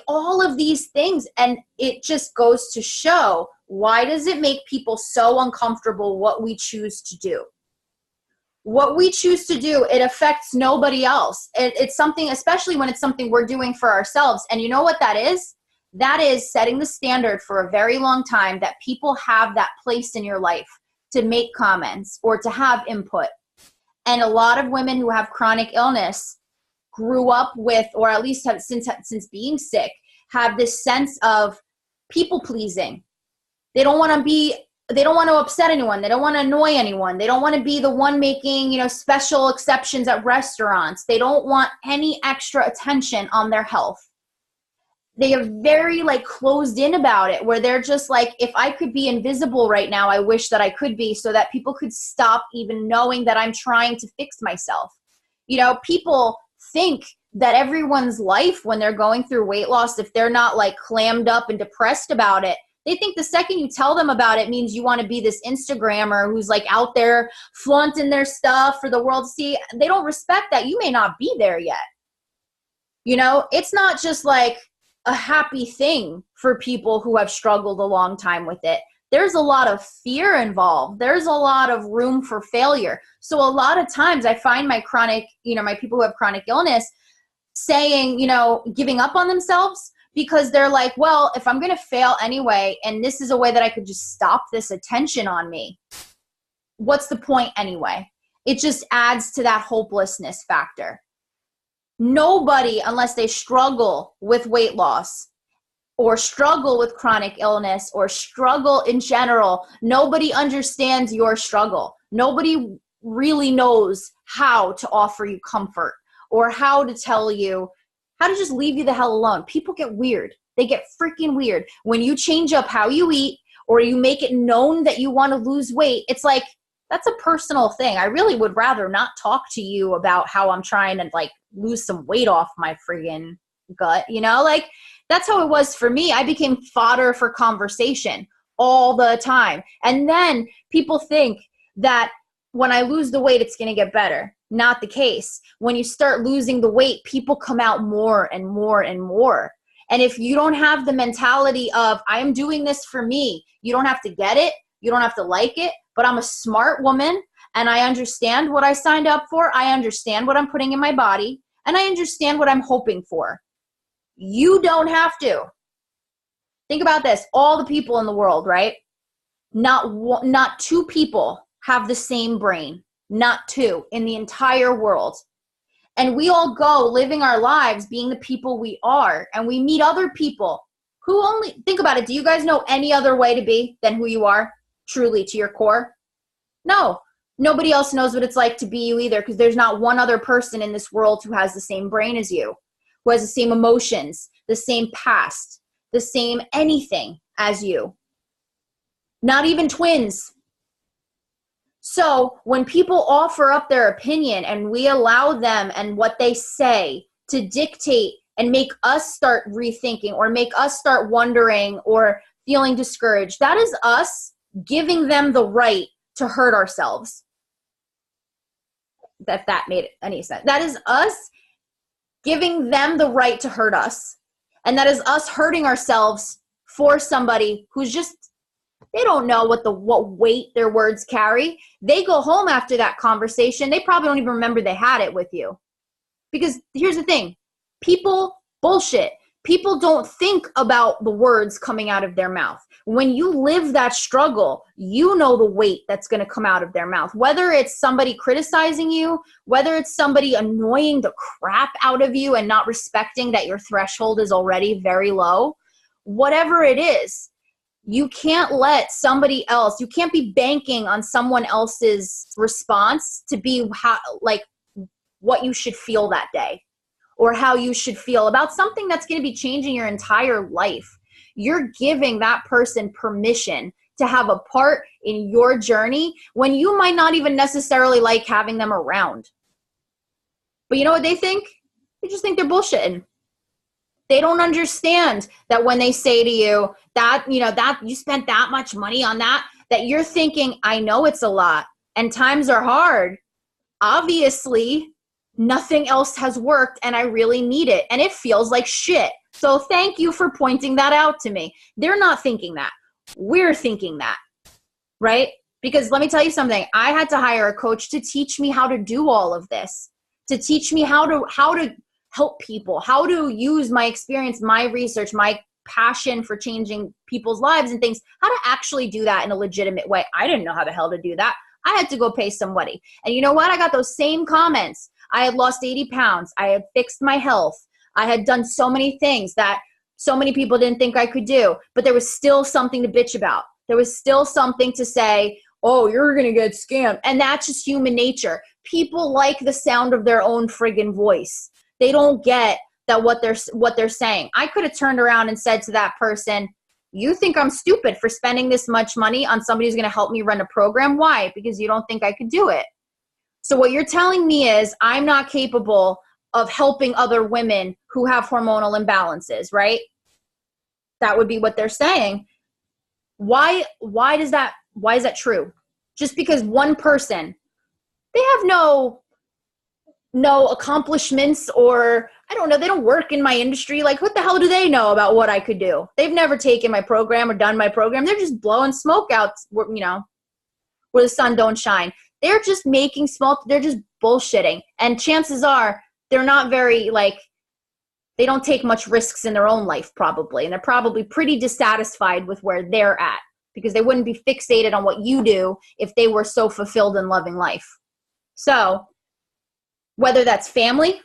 All of these things. And it just goes to show, why does it make people so uncomfortable what we choose to do? What we choose to do, it affects nobody else. It's something, especially when it's something we're doing for ourselves. And you know what that is? That is setting the standard for a very long time that people have that place in your life to make comments or to have input. And a lot of women who have chronic illness grew up with, or at least have since being sick, have this sense of people pleasing. They don't want to upset anyone. They don't want to annoy anyone. They don't want to be the one making, special exceptions at restaurants. They don't want any extra attention on their health. They are very closed in about it, where they're just if I could be invisible right now, I wish that I could be, so that people could stop even knowing that I'm trying to fix myself. People think that everyone's life when they're going through weight loss, if they're not clammed up and depressed about it, they think the second you tell them about it means you want to be this Instagrammer who's out there flaunting their stuff for the world to see. They don't respect that you may not be there yet. It's not just a happy thing for people who have struggled a long time with it. There's a lot of fear involved. There's a lot of room for failure. So a lot of times I find my my people who have chronic illness saying, giving up on themselves, because they're well, if I'm going to fail anyway, and this is a way that I could just stop this attention on me, what's the point anyway? It just adds to that hopelessness factor. Nobody, unless they struggle with weight loss or struggle with chronic illness or struggle in general, nobody understands your struggle. Nobody really knows how to offer you comfort or how to tell you, how to just leave you the hell alone. People get weird. They get freaking weird. When you change up how you eat or you make it known that you want to lose weight, it's that's a personal thing. I really would rather not talk to you about how I'm trying to lose some weight off my friggin' gut, that's how it was for me. I became fodder for conversation all the time. And then people think that when I lose the weight, it's going to get better. Not the case. When you start losing the weight, people come out more and more and more. And if you don't have the mentality of, I am doing this for me, you don't have to get it. You don't have to like it, but I'm a smart woman and I understand what I signed up for. I understand what I'm putting in my body and I understand what I'm hoping for. You don't have to. Think about this. All the people in the world, right? Not two people have the same brain. Not two in the entire world. And we all go living our lives being the people we are. And we meet other people who only, think about it. Do you guys know any other way to be than who you are? Truly to your core? No. Nobody else knows what it's like to be you either, because there's not one other person in this world who has the same brain as you, who has the same emotions, the same past, the same anything as you. Not even twins. So when people offer up their opinion and we allow them and what they say to dictate and make us start rethinking or make us start wondering or feeling discouraged, that is us giving them the right to hurt ourselves. If that made any sense. That is us giving them the right to hurt us. And that is us hurting ourselves for somebody who's just, they don't know what weight their words carry. They go home after that conversation. They probably don't even remember they had it with you. Because here's the thing. People Bullshit. People don't think about the words coming out of their mouth. When you live that struggle, you know the weight that's going to come out of their mouth. Whether it's somebody criticizing you, whether it's somebody annoying the crap out of you and not respecting that your threshold is already very low, whatever it is, you can't let somebody else, you can't be banking on someone else's response to be like what you should feel that day or how you should feel about something that's going to be changing your entire life. You're giving that person permission to have a part in your journey when you might not even necessarily like having them around. But you know what they think? They just think they're bullshitting. They don't understand that when they say to you that, you know, that you spent that much money on that you're thinking, I know it's a lot and times are hard. Obviously, nothing else has worked and I really need it. And it feels like shit. So thank you for pointing that out to me. They're not thinking that. We're thinking that, right? Because let me tell you something. I had to hire a coach to teach me how to do all of this, to teach me how to help people, how to use my experience, my research, my passion for changing people's lives and things, how to actually do that in a legitimate way. I didn't know how the hell to do that. I had to go pay somebody. And you know what? I got those same comments. I had lost 80 pounds. I had fixed my health. I had done so many things that so many people didn't think I could do, but there was still something to bitch about. There was still something to say, oh, you're going to get scammed. And that's just human nature. People like the sound of their own friggin' voice. They don't get that what they're saying. I could have turned around and said to that person, you think I'm stupid for spending this much money on somebody who's going to help me run a program? Why? Because you don't think I could do it. So what you're telling me is I'm not capable of helping other women who have hormonal imbalances, right? That would be what they're saying. Why is that true? Just because one person, they have no accomplishments, or I don't know, they don't work in my industry. Like, what the hell do they know about what I could do? They've never taken my program or done my program. They're just blowing smoke out, you know, where the sun don't shine. They're just making smoke. They're just bullshitting. And chances are they're not very, like, they don't take much risks in their own life probably. And they're probably pretty dissatisfied with where they're at because they wouldn't be fixated on what you do if they were so fulfilled and loving life. So whether that's family,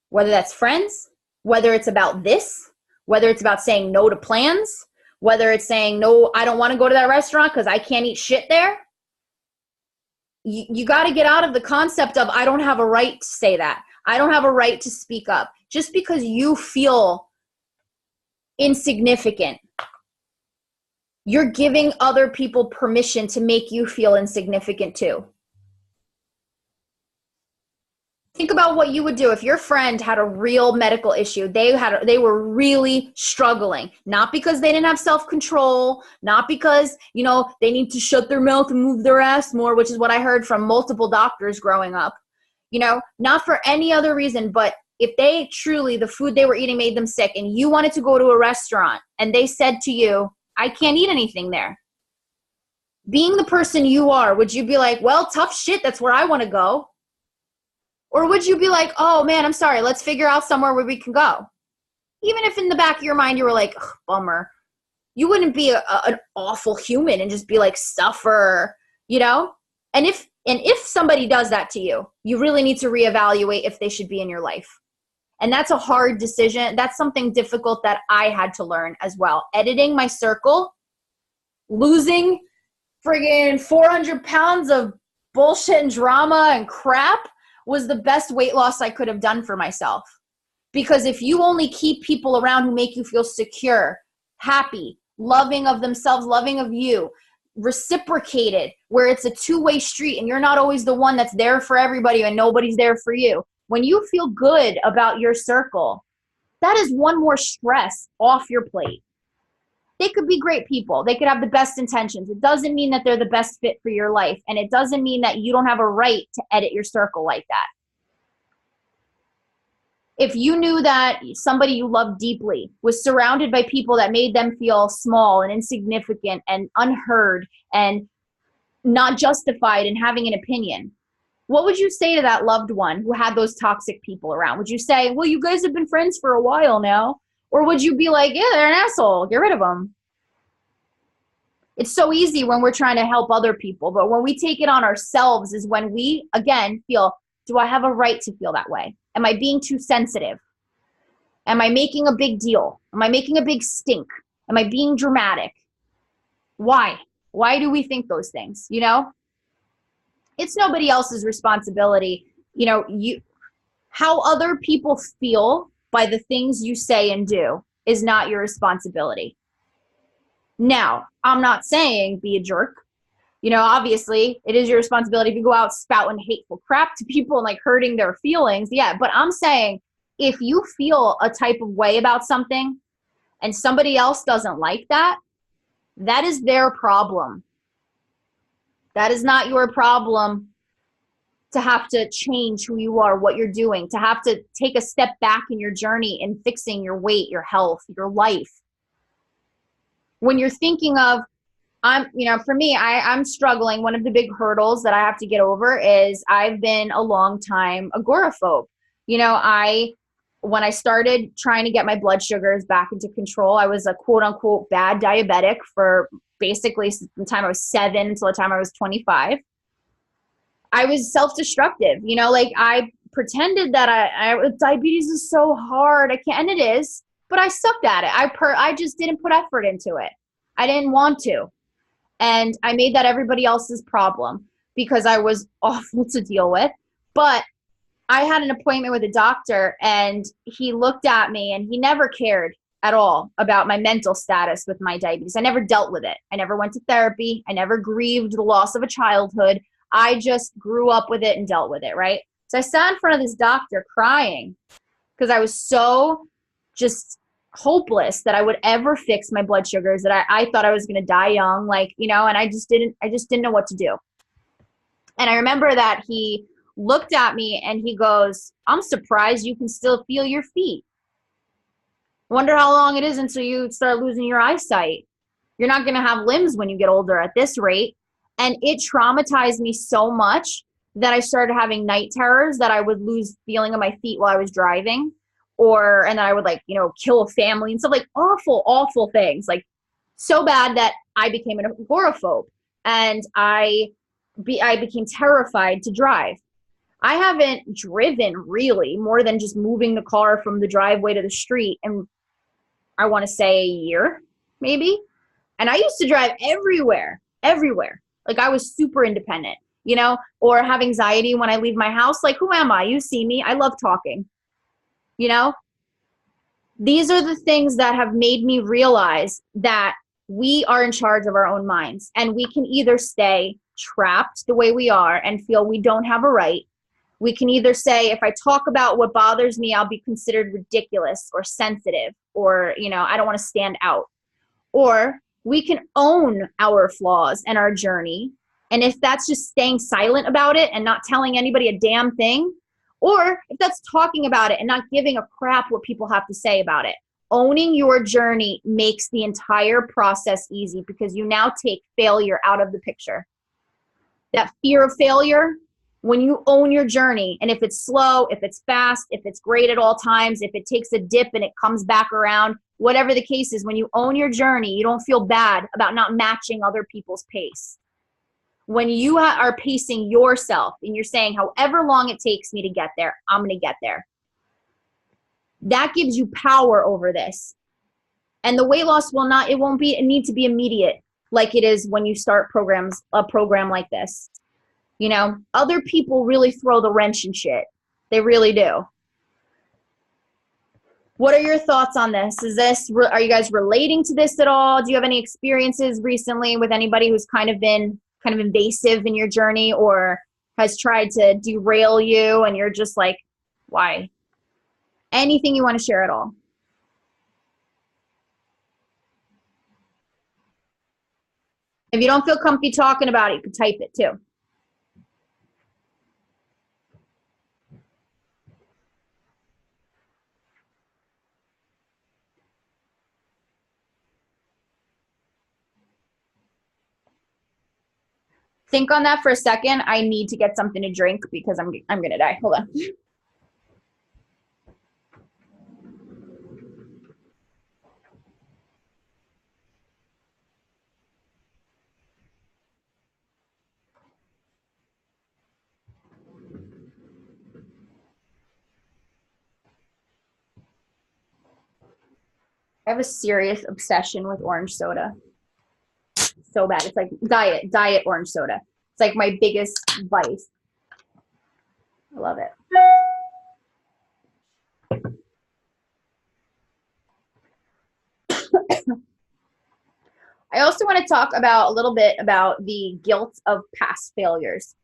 whether that's friends, whether it's about this, whether it's about saying no to plans, whether it's saying, no, I don't want to go to that restaurant because I can't eat shit there. You got to get out of the concept of I don't have a right to say that. I don't have a right to speak up. Just because you feel insignificant, you're giving other people permission to make you feel insignificant too. Think about what you would do if your friend had a real medical issue. They were really struggling, not because they didn't have self-control, not because, you know, they need to shut their mouth and move their ass more, which is what I heard from multiple doctors growing up. You know, not for any other reason, but if they truly, the food they were eating made them sick and you wanted to go to a restaurant and they said to you, I can't eat anything there. Being the person you are, would you be like, well, tough shit, that's where I want to go? Or would you be like, oh man, I'm sorry, let's figure out somewhere where we can go? Even if in the back of your mind you were like, bummer. You wouldn't be an awful human and just be like, suffer, you know? And if somebody does that to you, you really need to reevaluate if they should be in your life. And that's a hard decision. That's something difficult that I had to learn as well. Editing my circle, losing friggin' 400 pounds of bullshit and drama and crap was the best weight loss I could have done for myself. Because if you only keep people around who make you feel secure, happy, loving of themselves, loving of you, reciprocated, where it's a two-way street and you're not always the one that's there for everybody and nobody's there for you. When you feel good about your circle, that is one more stress off your plate. They could be great people. They could have the best intentions. It doesn't mean that they're the best fit for your life. And it doesn't mean that you don't have a right to edit your circle like that. If you knew that somebody you loved deeply was surrounded by people that made them feel small and insignificant and unheard and not justified in having an opinion, What would you say to that loved one who had those toxic people around? Would you say, well, you guys have been friends for a while now? Or would you be like, yeah, they're an asshole, get rid of them? It's so easy when we're trying to help other people, but when we take it on ourselves is when we, again, feel, do I have a right to feel that way? Am I being too sensitive? Am I making a big deal? Am I making a big stink? Am I being dramatic? Why? Why do we think those things? You know, it's nobody else's responsibility. You know, how other people feel by the things you say and do is not your responsibility. Now, I'm not saying be a jerk. You know, obviously, it is your responsibility if you go out spouting hateful crap to people and like hurting their feelings. Yeah, but I'm saying if you feel a type of way about something and somebody else doesn't like that, that is their problem. That is not your problem to have to change who you are, what you're doing, to have to take a step back in your journey in fixing your weight, your health, your life. When you're thinking of, for me, I'm struggling. One of the big hurdles that I have to get over is I've been a long time agoraphobe. When I started trying to get my blood sugars back into control, I was a quote unquote bad diabetic for basically the time I was 7 until the time I was 25. I was self-destructive, like I pretended that diabetes is so hard. I can't, and it is, but I sucked at it. I just didn't put effort into it. I didn't want to. And I made that everybody else's problem because I was awful to deal with. But I had an appointment with a doctor and he looked at me and he never cared at all about my mental status with my diabetes. I never dealt with it. I never went to therapy. I never grieved the loss of a childhood. I just grew up with it and dealt with it, right? So I sat in front of this doctor crying because I was so just hopeless that I would ever fix my blood sugars, that I thought I was going to die young, and I just didn't know what to do. And I remember that he looked at me and he goes, I'm surprised you can still feel your feet. Wonder how long it is until you start losing your eyesight. You're not going to have limbs when you get older at this rate. And it traumatized me so much that I started having night terrors, that I would lose feeling of my feet while I was driving, and then I would kill a family and stuff, like awful, awful things, like so bad that I became an agoraphobe and I became terrified to drive. I haven't driven really more than just moving the car from the driveway to the street, and I want to say a year, maybe. And I used to drive everywhere. Like I was super independent, or have anxiety when I leave my house. Like, who am I? You see me. I love talking, These are the things that have made me realize that we are in charge of our own minds, and we can either stay trapped the way we are and feel we don't have a right. We can either say, if I talk about what bothers me, I'll be considered ridiculous or sensitive, or, I don't want to stand out. Or we can own our flaws and our journey. And if that's just staying silent about it and not telling anybody a damn thing, or if that's talking about it and not giving a crap what people have to say about it, owning your journey makes the entire process easy because you now take failure out of the picture. That fear of failure, when you own your journey, and if it's slow, if it's fast, if it's great at all times, if it takes a dip and it comes back around, whatever the case is, when you own your journey, you don't feel bad about not matching other people's pace. When you are pacing yourself and you're saying, however long it takes me to get there, I'm going to get there. That gives you power over this. And the weight loss won't need to be immediate like it is when you start a program like this. Other people really throw the wrench in shit. They really do. What are your thoughts on this? Are you guys relating to this at all? Do you have any experiences recently with anybody who's kind of been kind of invasive in your journey, or has tried to derail you and you're just like, why? Anything you want to share at all? If you don't feel comfy talking about it, you can type it too. think on that for a second. I need to get something to drink because I'm going to die. Hold on. I have a serious obsession with orange soda. So bad. It's like diet orange soda. It's like my biggest vice. I love it. I also want to talk about a little bit about the guilt of past failures.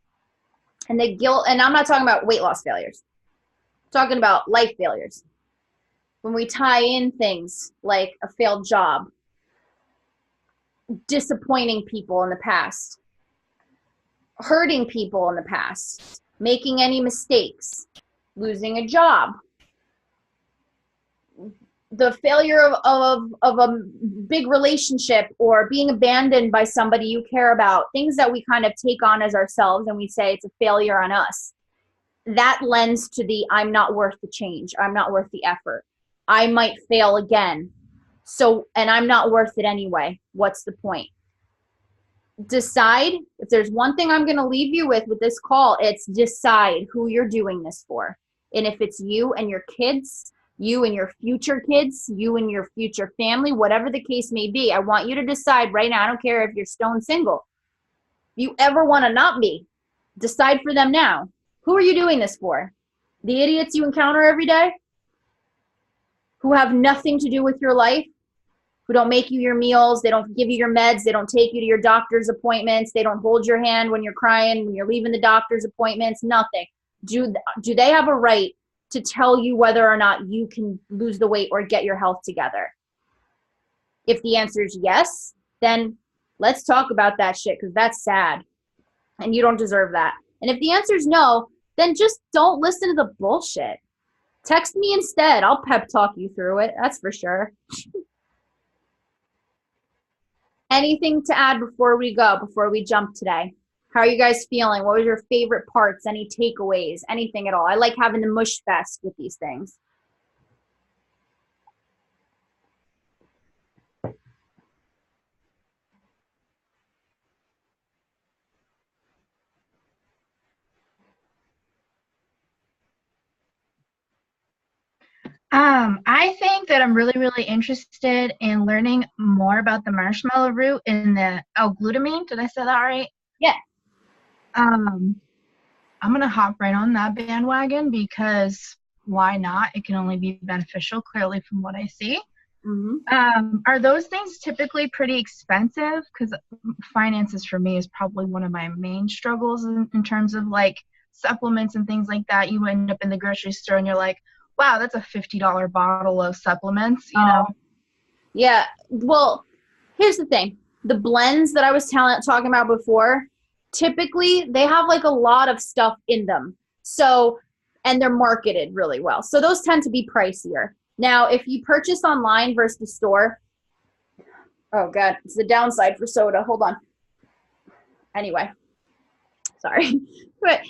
And the guilt, and I'm not talking about weight loss failures. I'm talking about life failures. When we tie in things like a failed job, disappointing people in the past, hurting people in the past, making any mistakes, losing a job, the failure of a big relationship, or being abandoned by somebody you care about, things that we kind of take on as ourselves and we say it's a failure on us. That lends to the I'm not worth the change. I'm not worth the effort. I might fail again. So, and I'm not worth it anyway. What's the point? Decide. If there's one thing I'm going to leave you with this call, it's decide who you're doing this for. And if it's you and your kids, you and your future kids, you and your future family, whatever the case may be, I want you to decide right now. I don't care if you're stone single. If you ever want to not be, decide for them now. Who are you doing this for? The idiots you encounter every day who have nothing to do with your life, who don't make you your meals, they don't give you your meds, they don't take you to your doctor's appointments, they don't hold your hand when you're crying, when you're leaving the doctor's appointments, nothing. Do they have a right to tell you whether or not you can lose the weight or get your health together? If the answer is yes, then let's talk about that shit, because that's sad and you don't deserve that. And if the answer is no, then just don't listen to the bullshit. Text me instead. I'll pep talk you through it. That's for sure. Anything to add before we go, before we jump today? How are you guys feeling? What was your favorite parts? Any takeaways? Anything at all? I like having the mush fest with these things. I think that I'm really, really interested in learning more about the marshmallow root and the L-glutamine. Did I say that right? Yeah. I'm going to hop right on that bandwagon because why not? It can only be beneficial, clearly, from what I see. Mm-hmm. Are those things typically pretty expensive? Because finances for me is probably one of my main struggles in terms of like supplements and things like that. You end up in the grocery store and you're like, wow, that's a $50 bottle of supplements, you know? Yeah. Well, here's the thing. The blends that I was talking about before, typically they have like a lot of stuff in them. So, and they're marketed really well. So those tend to be pricier. Now, if you purchase online versus the store, oh God, it's the downside for soda. Hold on. Anyway, sorry. But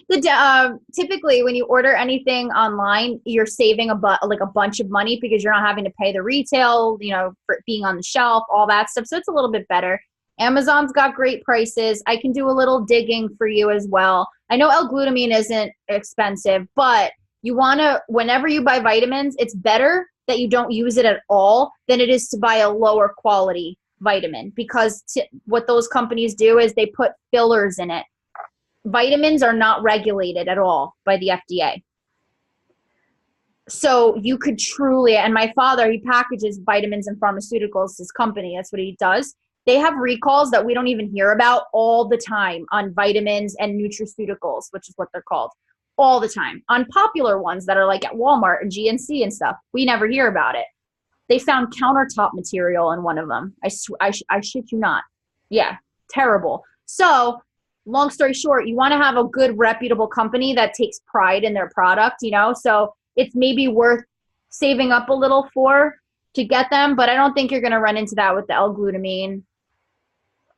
typically when you order anything online, you're saving a bunch of money because you're not having to pay the retail, you know, for being on the shelf, all that stuff. So it's a little bit better. Amazon's got great prices. I can do a little digging for you as well. I know L-glutamine isn't expensive, but you want to, whenever you buy vitamins, it's better that you don't use it at all than it is to buy a lower quality vitamin, because what those companies do is they put fillers in it. Vitamins are not regulated at all by the FDA. So you could truly, and my father, he packages vitamins and pharmaceuticals, his company, that's what he does. They have recalls that we don't even hear about all the time on vitamins and nutraceuticals, which is what they're called, all the time. On popular ones that are like at Walmart and GNC and stuff, we never hear about it. They found countertop material in one of them. I shit you not. Yeah, terrible. So long story short, you want to have a good reputable company that takes pride in their product, you know, so it's maybe worth saving up a little to get them, but I don't think you're going to run into that with the L-glutamine.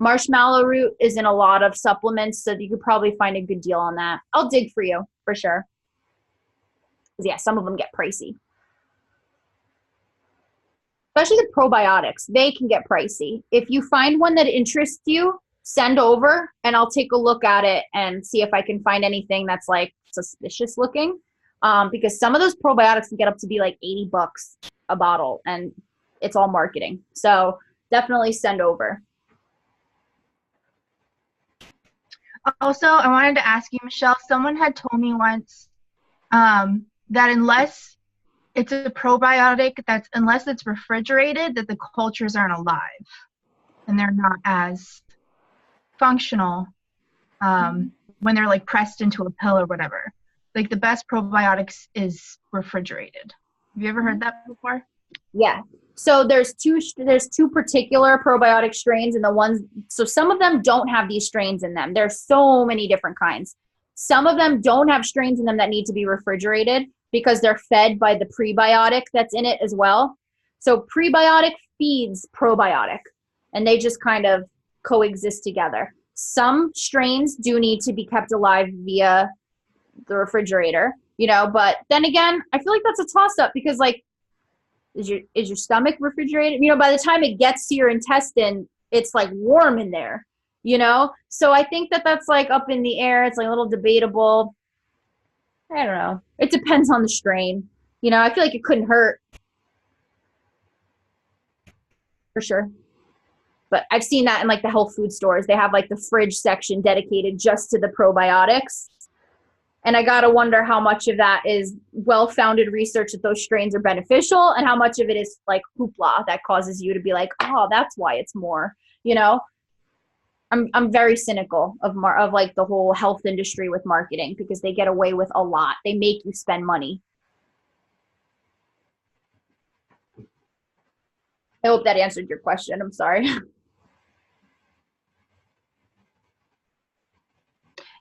Marshmallow root is in a lot of supplements, so you could probably find a good deal on that. I'll dig for you, for sure. Because, yeah, some of them get pricey. Especially the probiotics. They can get pricey. If you find one that interests you, send over, and I'll take a look at it and see if I can find anything that's, like, suspicious looking. Because some of those probiotics can get up to be, like, $80 a bottle, and it's all marketing. So definitely send over. Also, I wanted to ask you, Michelle, someone had told me once that unless it's a probiotic, unless it's refrigerated, that the cultures aren't alive and they're not as functional when they're like pressed into a pill or whatever. Like the best probiotics is refrigerated. Have you ever heard that before? Yeah. So there's two particular probiotic strains, and so some of them don't have these strains in them. There's so many different kinds. Some of them don't have strains in them that need to be refrigerated because they're fed by the prebiotic that's in it as well. So prebiotic feeds probiotic, and they just kind of coexist together. Some strains do need to be kept alive via the refrigerator, but then again, I feel like that's a toss-up because, like, is your stomach refrigerated? By the time it gets to your intestine, it's like warm in there, So I think that's like up in the air. It's like a little debatable. I don't know. It depends on the strain. I feel like it couldn't hurt. For sure. But I've seen that in like the health food stores. They have like the fridge section dedicated just to the probiotics. And I got to wonder how much of that is well-founded research that those strains are beneficial and how much of it is like hoopla that causes you to be like, oh, that's why it's more, I'm very cynical of like the whole health industry with marketing because they get away with a lot. They make you spend money. I hope that answered your question. I'm sorry.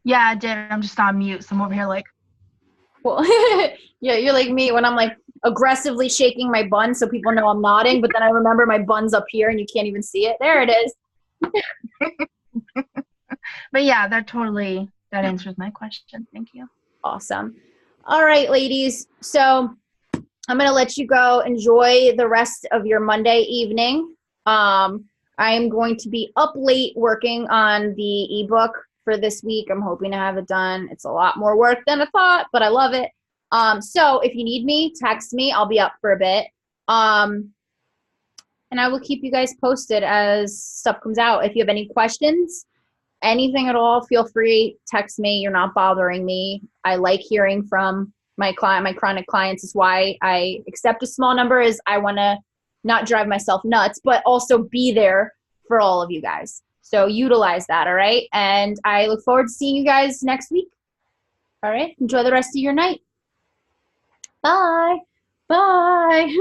Yeah, I did. I'm just on mute. So I'm over here like. Well, yeah, you're like me when I'm like aggressively shaking my bun so people know I'm nodding, but then I remember my bun's up here and you can't even see it. There it is. But yeah, that answers my question. Thank you. Awesome. All right, ladies. So I'm going to let you go. Enjoy the rest of your Monday evening. I am going to be up late working on the ebook for this week. I'm hoping to have it done. It's a lot more work than I thought, but I love it. So if you need me, text me. I'll be up for a bit. And I will keep you guys posted as stuff comes out. If you have any questions, anything at all, feel free, text me. You're not bothering me. I like hearing from my chronic clients. Is why I accept a small number, is I want to not drive myself nuts, but also be there for all of you guys. So utilize that, all right? And I look forward to seeing you guys next week. All right? Enjoy the rest of your night. Bye. Bye.